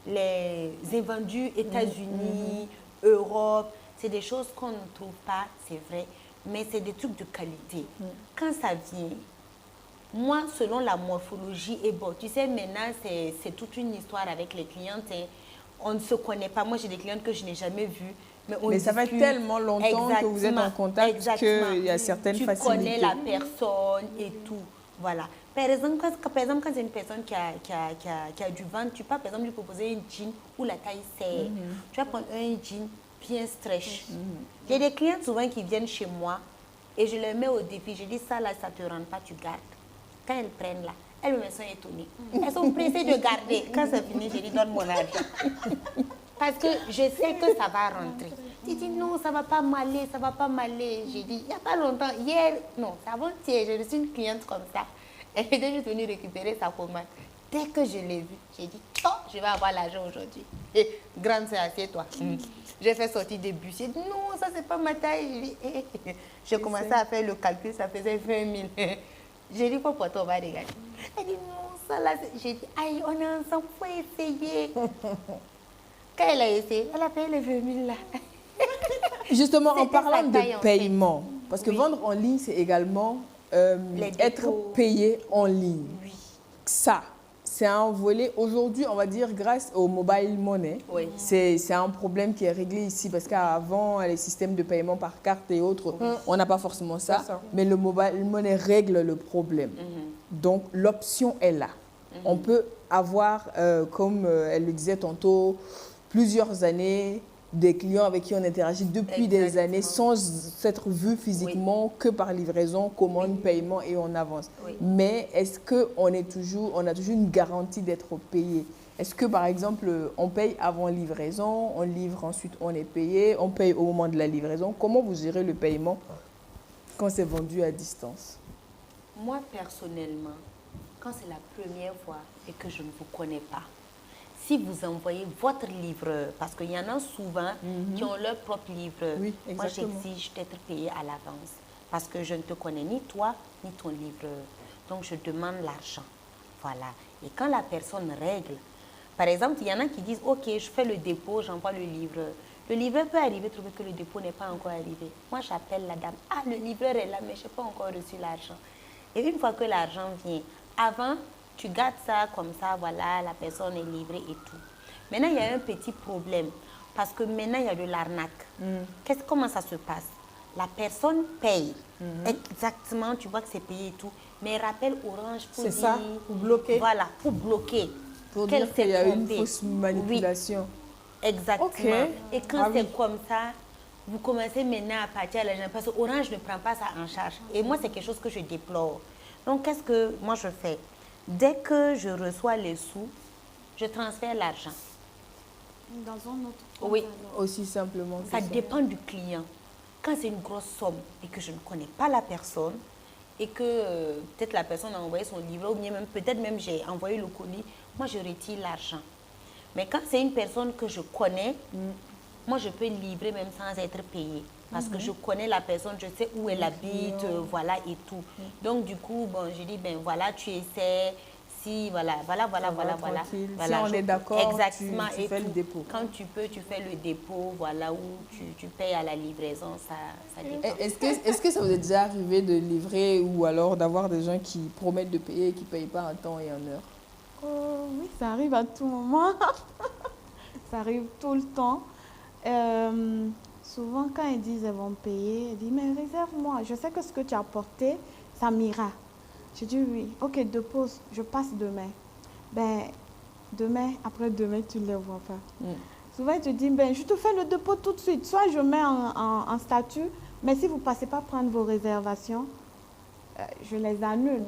Les invendus États-Unis, Europe. C'est des choses qu'on ne trouve pas, c'est vrai, mais c'est des trucs de qualité. Quand ça vient, moi, selon la morphologie, et bon, tu sais, maintenant, c'est toute une histoire avec les clientes. Hein. On ne se connaît pas. Moi, j'ai des clientes que je n'ai jamais vues. Mais ça fait tellement longtemps que vous êtes en contact qu'il y a certaines facilités. Tu connais la personne et tout. Voilà. Par exemple, quand c'est une personne qui a du ventre, tu peux par exemple lui proposer un jean où la taille serre. Tu vas prendre un jean bien stretch. J'ai des clientes souvent qui viennent chez moi et je leur mets au défi. Je dis ça là, ça ne te rend pas, tu gardes. Quand elles prennent là, elles me sont étonnées. Elles sont pressées de garder. Quand c'est fini, je dis donne mon argent. Parce que je sais que ça va rentrer. Tu dis non, ça ne va pas m'aller, ça ne va pas m'aller. J'ai dit, il n'y a pas longtemps, hier, non, c'est avant-hier, j'ai reçu une cliente comme ça. Elle était juste venue récupérer sa commande. Dès que je l'ai vue, j'ai dit, oh, je vais avoir l'argent aujourd'hui. Et grande sœur, assieds-toi. J'ai fait sortir des bus. J'ai dit, non, ça, c'est pas ma taille. J'ai commencé à faire le calcul, ça faisait 20 000. J'ai dit, pourquoi on va regarder? Elle dit, non, ça là, j'ai dit, aïe, on est ensemble, il faut essayer. Quand elle a essayé, elle a payé les 20 000 là. Justement, en parlant de paiement, parce que vendre en ligne, c'est également être payé en ligne. Oui. Ça, c'est un volet. Aujourd'hui, on va dire, grâce au mobile money, c'est un problème qui est réglé ici parce qu'avant, les systèmes de paiement par carte et autres, on n'a pas forcément ça. Mais le mobile money règle le problème. Donc, l'option est là. On peut avoir, comme elle le disait tantôt, plusieurs années, des clients avec qui on interagit depuis des années sans s'être vu physiquement que par livraison, commande, paiement et on avance. Mais est-ce qu'on a toujours une garantie d'être payé? Est-ce que par exemple, on paye avant livraison, on livre ensuite on est payé, on paye au moment de la livraison? Comment vous gérez le paiement quand c'est vendu à distance? Moi personnellement, quand c'est la première fois et que je ne vous connais pas, si vous envoyez votre livreur, parce qu'il y en a souvent qui ont leur propre livreur, moi j'exige d'être payé à l'avance parce que je ne te connais ni toi ni ton livreur. Donc je demande l'argent. Voilà. Et quand la personne règle, par exemple, il y en a qui disent, ok, je fais le dépôt, j'envoie le livreur. Le livreur peut arriver, trouver que le dépôt n'est pas encore arrivé. Moi j'appelle la dame, ah le livreur est là, mais je n'ai pas encore reçu l'argent. Et une fois que l'argent vient, avant, tu gardes ça comme ça, voilà, la personne est livrée et tout. Maintenant, il y a un petit problème parce que maintenant, il y a de l'arnaque. Comment ça se passe? La personne paye exactement, tu vois que c'est payé et tout, mais elle rappelle Orange pour dire... C'est ça, pour bloquer. Voilà, pour bloquer. Pour dire qu'il y a une fausse manipulation. Oui, exactement. Et quand c'est comme ça, vous commencez maintenant à partir à l'argent parce que Orange ne prend pas ça en charge. Et moi, c'est quelque chose que je déplore. Donc, qu'est-ce que moi je fais? Dès que je reçois les sous, je transfère l'argent. Dans un autre compte? Oui. Aussi simplement que ça dépend du client. Quand c'est une grosse somme et que je ne connais pas la personne et que peut-être la personne a envoyé son livret ou bien peut-être même j'ai envoyé le colis, moi je retire l'argent. Mais quand c'est une personne que je connais, moi je peux livrer même sans être payée. Parce que je connais la personne, je sais où elle habite, voilà et tout. Donc du coup, bon, je dis, ben voilà, tu essaies, si, voilà. Si on est d'accord, tu fais le dépôt. Quand tu peux, tu fais le dépôt, voilà, où tu payes à la livraison, ça dépend. Est-ce que ça vous est déjà arrivé de livrer ou alors d'avoir des gens qui promettent de payer et qui ne payent pas en temps et en heure? Oui, ça arrive à tout moment. Ça arrive tout le temps. Souvent, quand ils disent qu'ils vont payer, ils disent, mais réserve-moi, je sais que ce que tu as apporté, ça m'ira. Je dis oui, ok, dépose, je passe demain. Ben, demain, après-demain, tu ne les vois pas. Souvent, ils te disent, ben, je te fais le dépôt tout de suite. Soit je mets en statut, mais si vous ne passez pas prendre vos réservations, je les annule.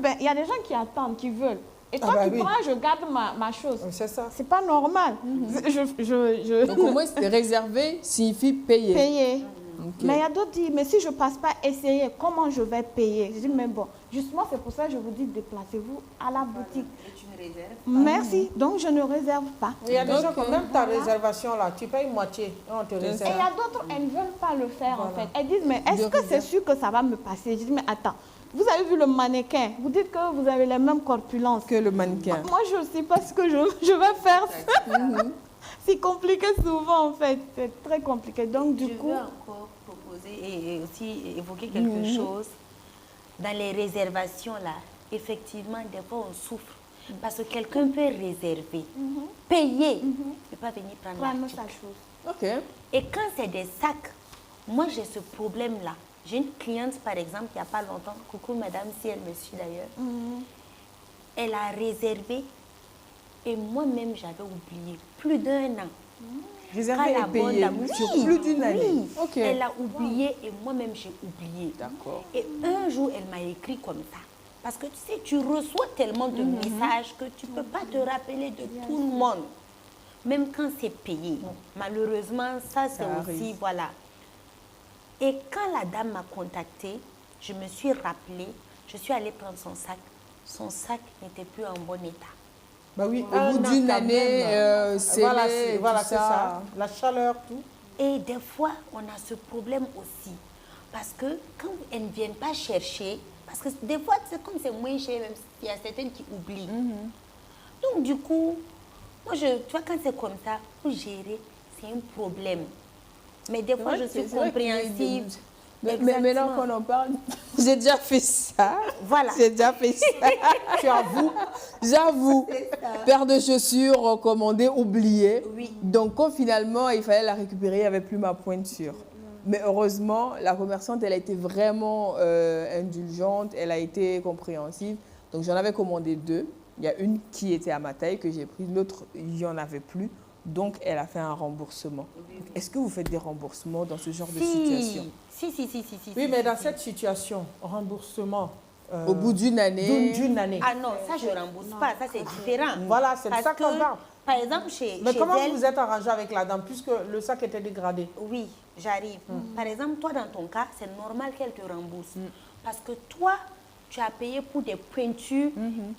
Ben, il y a des gens qui attendent, qui veulent. Et toi, tu prends, je garde ma chose. C'est ça. C'est pas normal. Donc, au moins, réserver signifie payer. Payer. Okay. Mais il y a d'autres qui disent, mais si je ne passe pas essayer, comment je vais payer? Je dis, mais bon, justement, c'est pour ça que je vous dis, déplacez-vous à la boutique. Et tu ne réserves pas. Merci. Donc, je ne réserve pas. Il y a des gens, quand même ta réservation, là, tu payes moitié. On te réserve. Et il y a d'autres, elles ne veulent pas le faire, en fait. Elles disent, mais est-ce que c'est sûr que ça va me passer? Je dis, mais attends. vous avez vu le mannequin, vous dites que vous avez la même corpulence. Que le mannequin. Moi, je ne sais pas ce que je vais faire. C'est compliqué souvent, en fait. C'est très compliqué. Donc, du coup... Je veux encore proposer et aussi évoquer quelque chose. Dans les réservations, là, effectivement, des fois, on souffre. Parce que quelqu'un peut réserver, payer, mais pas venir prendre sa l'article. chose. Ok. Et quand c'est des sacs, moi, j'ai ce problème-là. J'ai une cliente, par exemple, il n'y a pas longtemps, coucou madame, si elle me suit d'ailleurs, elle a réservé et moi-même, j'avais oublié plus d'1 an. Réservé Quand la et payé bonne dame- sur Oui, plus d'une année. oui. Ok. Elle a oublié et moi-même, j'ai oublié. D'accord. Et un jour, elle m'a écrit comme ça. Parce que tu sais, tu reçois tellement de messages que tu ne peux pas te rappeler de tout le monde. Même quand c'est payé. Malheureusement, ça c'est aussi, arrive. voilà. Et quand la dame m'a contactée, je me suis rappelée, je suis allée prendre son sac. Son sac n'était plus en bon état. Bah oui, Au bout d'une année, voilà, scellé, voilà, tout c'est ça. La chaleur, tout. Et des fois, on a ce problème aussi. Parce que quand elles ne viennent pas chercher, parce que des fois, c'est comme c'est moins cher, même il y a certaines qui oublient. Donc, du coup, moi, tu vois, quand c'est comme ça, pour gérer, c'est un problème. Mais des fois, je suis compréhensive. Mais maintenant qu'on en parle, j'ai déjà fait ça. Voilà. J'ai déjà fait ça. Tu avoues. J'avoue. Paire de chaussures recommandée, oubliée. Oui. Donc, quand finalement, il fallait la récupérer, il n'y avait plus ma pointure. Mais heureusement, la commerçante, elle a été vraiment indulgente, elle a été compréhensive. Donc, j'en avais commandé 2. Il y a une qui était à ma taille que j'ai prise, l'autre, il n'y en avait plus. Donc, elle a fait un remboursement. Est-ce que vous faites des remboursements dans ce genre de situation? Si. Oui, mais dans cette situation, remboursement. Au bout d'une année. D'une année. Ah non, ça, je ne rembourse pas. Ça, c'est différent. Voilà, c'est Parce ça qu'on que, parle. par exemple, chez Mais comment elle, vous vous êtes arrangé avec la dame puisque le sac était dégradé? Oui, j'arrive. Par exemple, toi, dans ton cas, c'est normal qu'elle te rembourse. Parce que toi, tu as payé pour des pointures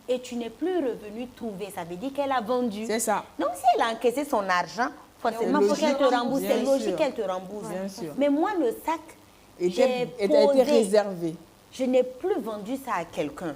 et tu n'es plus revenu trouver. Ça veut dire qu'elle a vendu. C'est ça. Donc, si elle a encaissé son argent, forcément, il faut qu'elle te rembourse. Bien C'est logique sûr. qu'elle te rembourse. Bien sûr. Mais moi, le sac, A j'ai été posé. réservé. Je n'ai plus vendu ça à quelqu'un.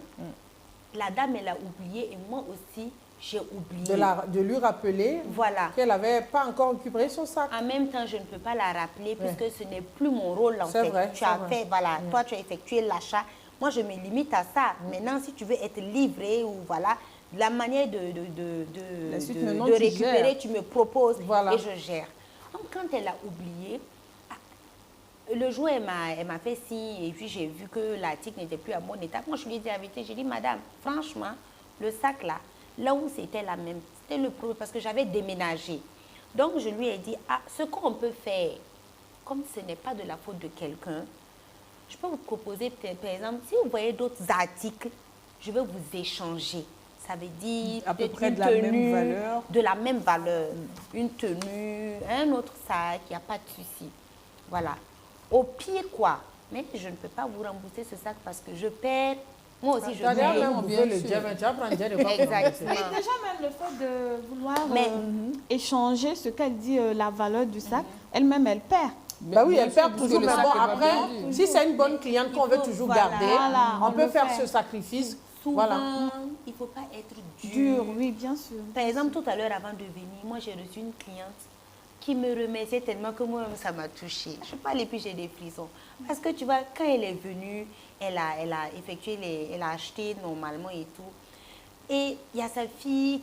La dame, elle a oublié et moi aussi, j'ai oublié. De lui rappeler Voilà. qu'elle n'avait pas encore récupéré son sac. En même temps, je ne peux pas la rappeler puisque ce n'est plus mon rôle en C'est fait. vrai, Tu c'est as vrai. fait, voilà, toi tu as effectué l'achat. Moi, je me limite à ça. Maintenant, si tu veux être livré ou voilà, la manière de suite, maintenant, tu récupérer, gères. tu me proposes Voilà. et je gère. Donc, quand elle a oublié, le jour, elle m'a fait signe et puis j'ai vu que l'article n'était plus à bon état. Moi, je lui ai dit la vérité, j'ai dit, madame, franchement, le sac là où c'était la même, c'était le problème parce que j'avais déménagé. Donc, je lui ai dit, ce qu'on peut faire, comme ce n'est pas de la faute de quelqu'un, je peux vous proposer, par exemple, si vous voyez d'autres articles, je vais vous échanger. Ça veut dire À peu peut-être près une de la même tenue, valeur. de la même valeur. Une tenue, un autre sac, il n'y a pas de souci. Voilà. Au pire, quoi. Mais je ne peux pas vous rembourser ce sac parce que je perds. Moi aussi, je D'ailleurs, perds. même, on bien veut le sûr. dire, mais tu vas prendre dire de quoi Exactement. Et déjà même le fait de vouloir Mais- échanger ce qu'elle dit, la valeur du sac, elle-même, elle perd. Bah oui, Bien elle sûr, perd parce toujours. que Mais le bon, sac est pas après, perdu. si c'est une bonne cliente qu'on veut toujours Voilà. garder, Voilà, on on peut le faire fait. ce sacrifice. Souvent, Voilà. il ne faut pas être Dur, oui, bien sûr. Par exemple, tout à l'heure, avant de venir, moi, j'ai reçu une cliente qui me remerciait tellement que moi-même, ça m'a touchée. Je parle et puis j'ai des frissons. Parce que tu vois, quand elle est venue, elle a effectué, elle a acheté normalement et tout. Et il y a sa fille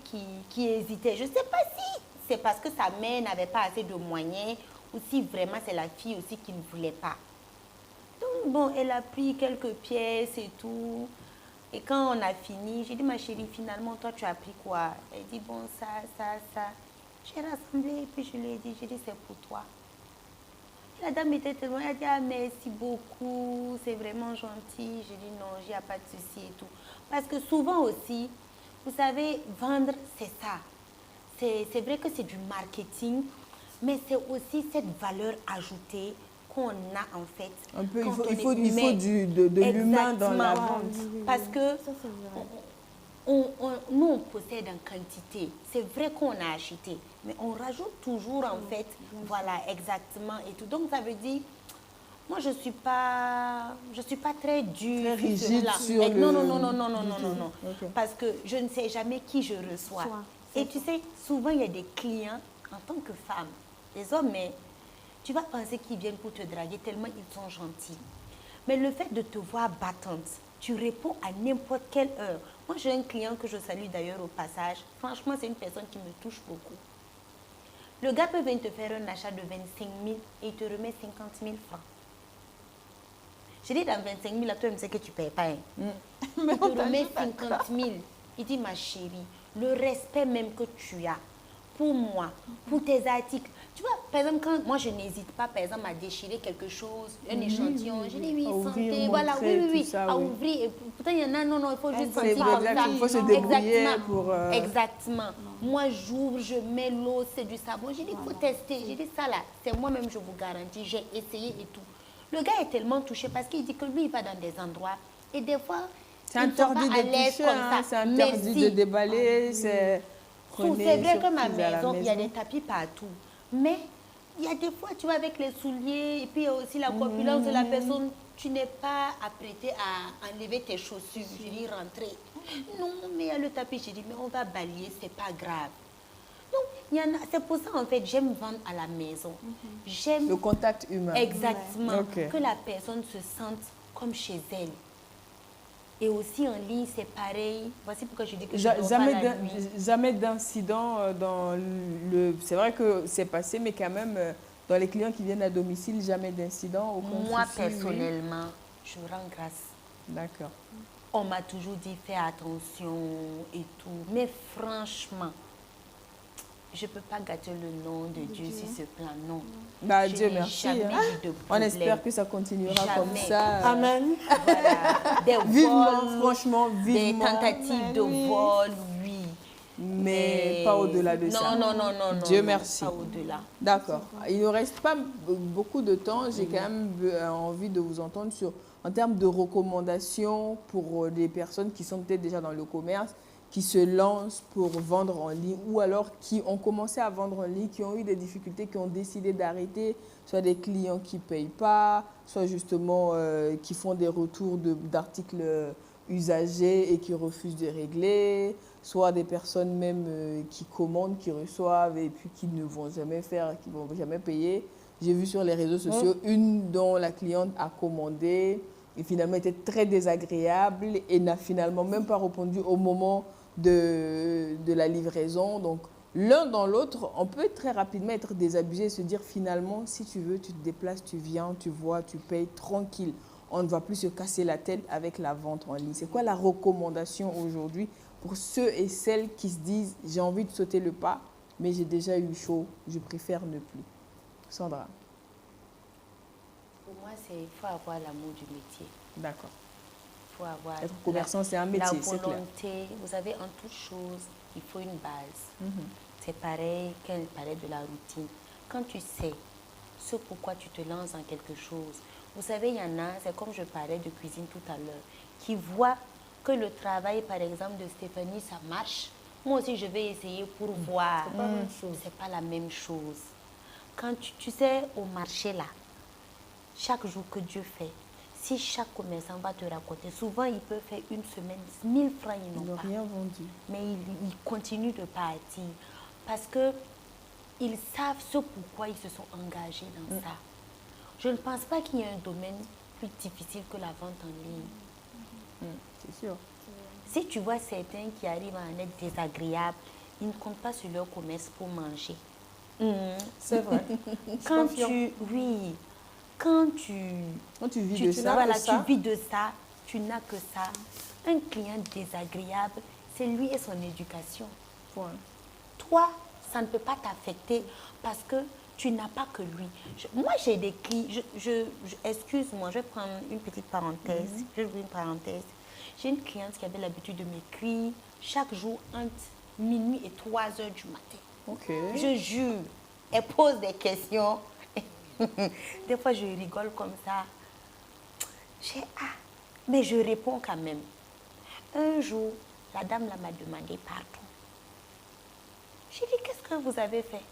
qui hésitait. Je ne sais pas si c'est parce que sa mère n'avait pas assez de moyens ou si vraiment c'est la fille aussi qui ne voulait pas. Donc, bon, elle a pris quelques pièces et tout. Et quand on a fini, j'ai dit, ma chérie, finalement, toi, tu as pris quoi? Elle dit, bon, ça. J'ai rassemblé et puis je lui ai dit, c'est pour toi. La dame était tellement, elle a dit, merci beaucoup, c'est vraiment gentil. J'ai dit, non, il n'y a pas de souci et tout. Parce que souvent aussi, vous savez, vendre, c'est ça. C'est vrai que c'est du marketing, mais c'est aussi cette valeur ajoutée qu'on a en fait. Un peu, quand il on faut est humain. de l'humain dans la Exactement. vente. Parce que Ça, c'est vrai. nous, on possède en quantité. C'est vrai qu'on a acheté, mais on rajoute toujours en fait, voilà, exactement et tout. Donc, ça veut dire, Moi, je suis pas très dure. Très rigide sur le... Non. Okay. Parce que je ne sais jamais qui je reçois. Et tu sais, souvent, il y a des clients, en tant que femme, des hommes, mais tu vas penser qu'ils viennent pour te draguer tellement ils sont gentils. Mais le fait de te voir battante, tu réponds à n'importe quelle heure. Moi, j'ai un client que je salue d'ailleurs au passage. Franchement, c'est une personne qui me touche beaucoup. Le gars peut venir te faire un achat de 25 000 et il te remet 50 000 francs. Je dis dans 25 000, là, toi, tu sais que tu ne payes pas. Hein. Mais il te remet 50 000. Il dit, ma chérie, le respect même que tu as pour moi, pour tes articles. Tu vois, par exemple, quand moi, je n'hésite pas, par exemple, à déchirer quelque chose, un échantillon. Je dis, oui, santé, voilà, oui, ça, à ouvrir. Et pourtant, il y en a, non, il faut juste sentir comme ça. Il faut se débrouiller pour... Exactement. Moi, j'ouvre, je mets l'eau, c'est du savon. J'ai dit, il faut tester. J'ai dit, ça là, c'est moi-même, je vous garantis, j'ai essayé et tout. Le gars est tellement touché parce qu'il dit que lui, il va dans des endroits et des fois, c'est interdit de toucher, c'est interdit de déballer, c'est vrai que ma maison, il y a des tapis partout. Mais il y a des fois, tu vois, avec les souliers et puis il y a aussi la corpulence de la personne, tu n'es pas apprêté à enlever tes chaussures. Je dis, rentrer. Non, mais il y a le tapis. Je dis, mais on va balayer, c'est pas grave. Donc, c'est pour ça, en fait, j'aime vendre à la maison. J'aime... Le contact humain. Exactement. Okay. Que la personne se sente comme chez elle. Et aussi en ligne, c'est pareil. Voici pourquoi je dis que jamais d'incident dans le... C'est vrai que c'est passé, mais quand même, dans les clients qui viennent à domicile, jamais d'incident. Moi, personnellement, je rends grâce. D'accord. On m'a toujours dit, fais attention et tout. Mais franchement, je ne peux pas gâter le nom de Dieu sur ce plan, non. Bah, Dieu merci. On espère que ça continuera comme ça. Amen. Voilà. Des vols, franchement, vivement. Des tentatives de vol, oui. Mais pas au-delà de ça. Non. Dieu merci. Pas au-delà. D'accord. Il ne reste pas beaucoup de temps. J'ai quand même envie de vous entendre en termes de recommandations pour des personnes qui sont peut-être déjà dans le commerce, qui se lancent pour vendre en ligne ou alors qui ont commencé à vendre en ligne, qui ont eu des difficultés, qui ont décidé d'arrêter, soit des clients qui ne payent pas, soit justement qui font des retours d'articles usagés et qui refusent de régler, soit des personnes même qui commandent, qui reçoivent et puis qui ne vont jamais faire, qui ne vont jamais payer. J'ai vu sur les réseaux sociaux une dont la cliente a commandé et finalement était très désagréable et n'a finalement même pas répondu au moment de la livraison. Donc, l'un dans l'autre, on peut très rapidement être désabusé et se dire finalement, si tu veux, tu te déplaces, tu viens, tu vois, tu payes tranquille. On ne va plus se casser la tête avec la vente en ligne. C'est quoi la recommandation aujourd'hui pour ceux et celles qui se disent j'ai envie de sauter le pas, mais j'ai déjà eu chaud, je préfère ne plus? Sandra. Pour moi, il faut avoir l'amour du métier. D'accord. Faut avoir être commerçant, c'est un métier, c'est clair. La volonté, vous savez, en toute chose, il faut une base. C'est pareil qu'elle parlait de la routine. Quand tu sais ce pourquoi tu te lances dans quelque chose, vous savez, il y en a, c'est comme je parlais de cuisine tout à l'heure, qui voient que le travail, par exemple, de Stéphanie, ça marche. Moi aussi, je vais essayer pour voir. C'est pas la même chose. Quand tu sais, au marché, là, chaque jour que Dieu fait, si chaque commerçant va te raconter, souvent il peut faire une semaine, 1000 francs, ils n'ont pas rien vendu. Mais ils continuent de partir parce qu'ils savent ce pourquoi ils se sont engagés dans ça. Je ne pense pas qu'il y ait un domaine plus difficile que la vente en ligne. C'est sûr. Si tu vois certains qui arrivent à en être désagréables, ils ne comptent pas sur leur commerce pour manger. C'est vrai. Quand tu vis de ça, tu vis de ça, tu n'as que ça. Un client désagréable, c'est lui et son éducation. Point. Toi, ça ne peut pas t'affecter parce que tu n'as pas que lui. Moi, j'ai des clients, excuse-moi, je vais prendre une petite parenthèse. Je vais ouvrir une parenthèse. J'ai une cliente qui avait l'habitude de m'écrire chaque jour entre minuit et 3 heures du matin. Okay. Je jure, elle pose des questions. Des fois, je rigole comme ça. Mais je réponds quand même. Un jour, la dame m'a demandé pardon. J'ai dit, qu'est-ce que vous avez fait?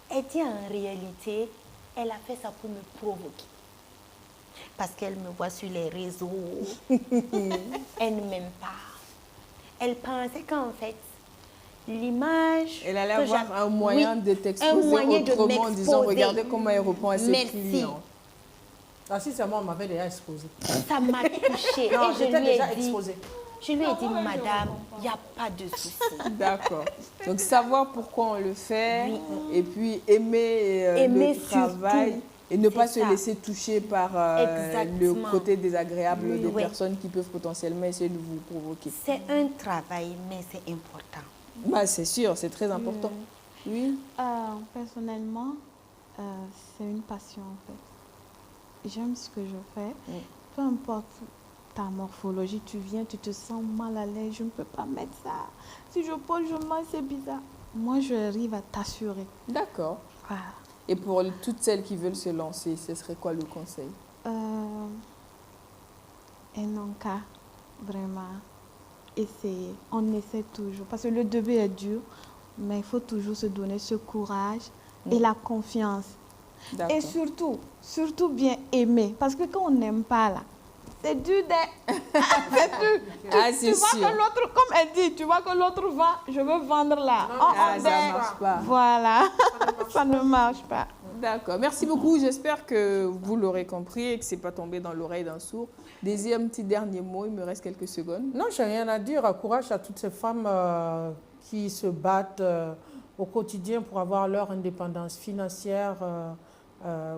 Elle dit, en réalité, elle a fait ça pour me provoquer. parce qu'elle me voit sur les réseaux. Elle ne m'aime pas. Elle pensait qu'en fait, l'image... Elle allait avoir un moyen de t'exposer autrement en disant, regardez comment elle répond à ses clients. Ah si, c'est moi, on m'avait déjà exposé. Ça m'a touchée. Non, et j'étais déjà exposée. Je lui ai dit, madame, il n'y a pas de souci. D'accord. Donc, savoir pourquoi on le fait, et puis aimer le travail, surtout. et ne pas se laisser toucher par le côté désagréable des personnes qui peuvent potentiellement essayer de vous provoquer. C'est un travail, mais c'est important. Bah, c'est sûr, c'est très important. Oui. Personnellement, c'est une passion en fait. J'aime ce que je fais. Peu importe ta morphologie, tu viens, tu te sens mal à l'aise, je ne peux pas mettre ça. Si je pose, je mange, c'est bizarre. Moi, j'arrive à t'assurer. D'accord. Voilà. Et pour toutes celles qui veulent se lancer, ce serait quoi le conseil? Elles n'ont qu'à vraiment essayer. On essaie toujours. Parce que le début est dur, mais il faut toujours se donner ce courage et la confiance. Et surtout bien aimer. Parce que quand on n'aime pas, là, c'est dur de... Tu vois que l'autre, comme elle dit, tu vois que l'autre vend, je veux vendre là. Ça ne marche pas. Voilà, ça ne marche pas. D'accord. Merci beaucoup. J'espère que vous l'aurez compris et que ce n'est pas tombé dans l'oreille d'un sourd. Désir, un petit dernier mot, il me reste quelques secondes. Non, je n'ai rien à dire. Courage à toutes ces femmes qui se battent au quotidien pour avoir leur indépendance financière,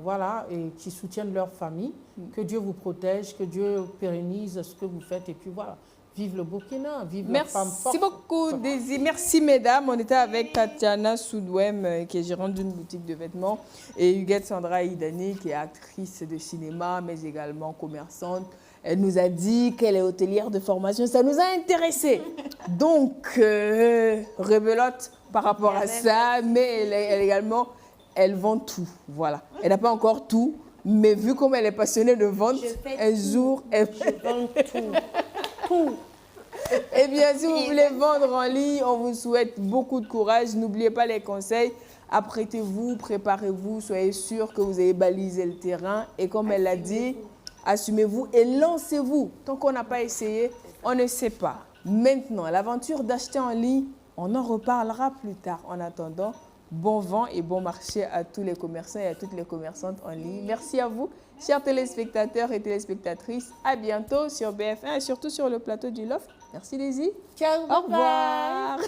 voilà, et qui soutiennent leur famille. Que Dieu vous protège, que Dieu pérennise ce que vous faites. Et puis voilà, vive le Burkina, vive la femme forte. Merci beaucoup, Daisy. Merci, mesdames. On était avec Tatiana Soudouem, qui est gérante d'une boutique de vêtements, et Huguette Sandra Idani, qui est actrice de cinéma, mais également commerçante. Elle nous a dit qu'elle est hôtelière de formation. Ça nous a intéressés. Donc, rebelote par rapport à ça, mais elle également, elle vend tout. Voilà. Elle n'a pas encore tout, mais vu comme elle est passionnée de vente, un jour, elle... Je vends tout. Tout. Eh bien, si vous voulez vendre en ligne, on vous souhaite beaucoup de courage. N'oubliez pas les conseils. Apprêtez-vous, préparez-vous, soyez sûr que vous avez balisé le terrain. Et comme elle l'a dit, assumez-vous et lancez-vous. Tant qu'on n'a pas essayé, on ne sait pas. Maintenant, l'aventure d'acheter en ligne, on en reparlera plus tard. En attendant, bon vent et bon marché à tous les commerçants et à toutes les commerçantes en ligne. Merci à vous, chers téléspectateurs et téléspectatrices. À bientôt sur BF1 et surtout sur le plateau du Loft. Merci Daisy. Ciao. Au revoir.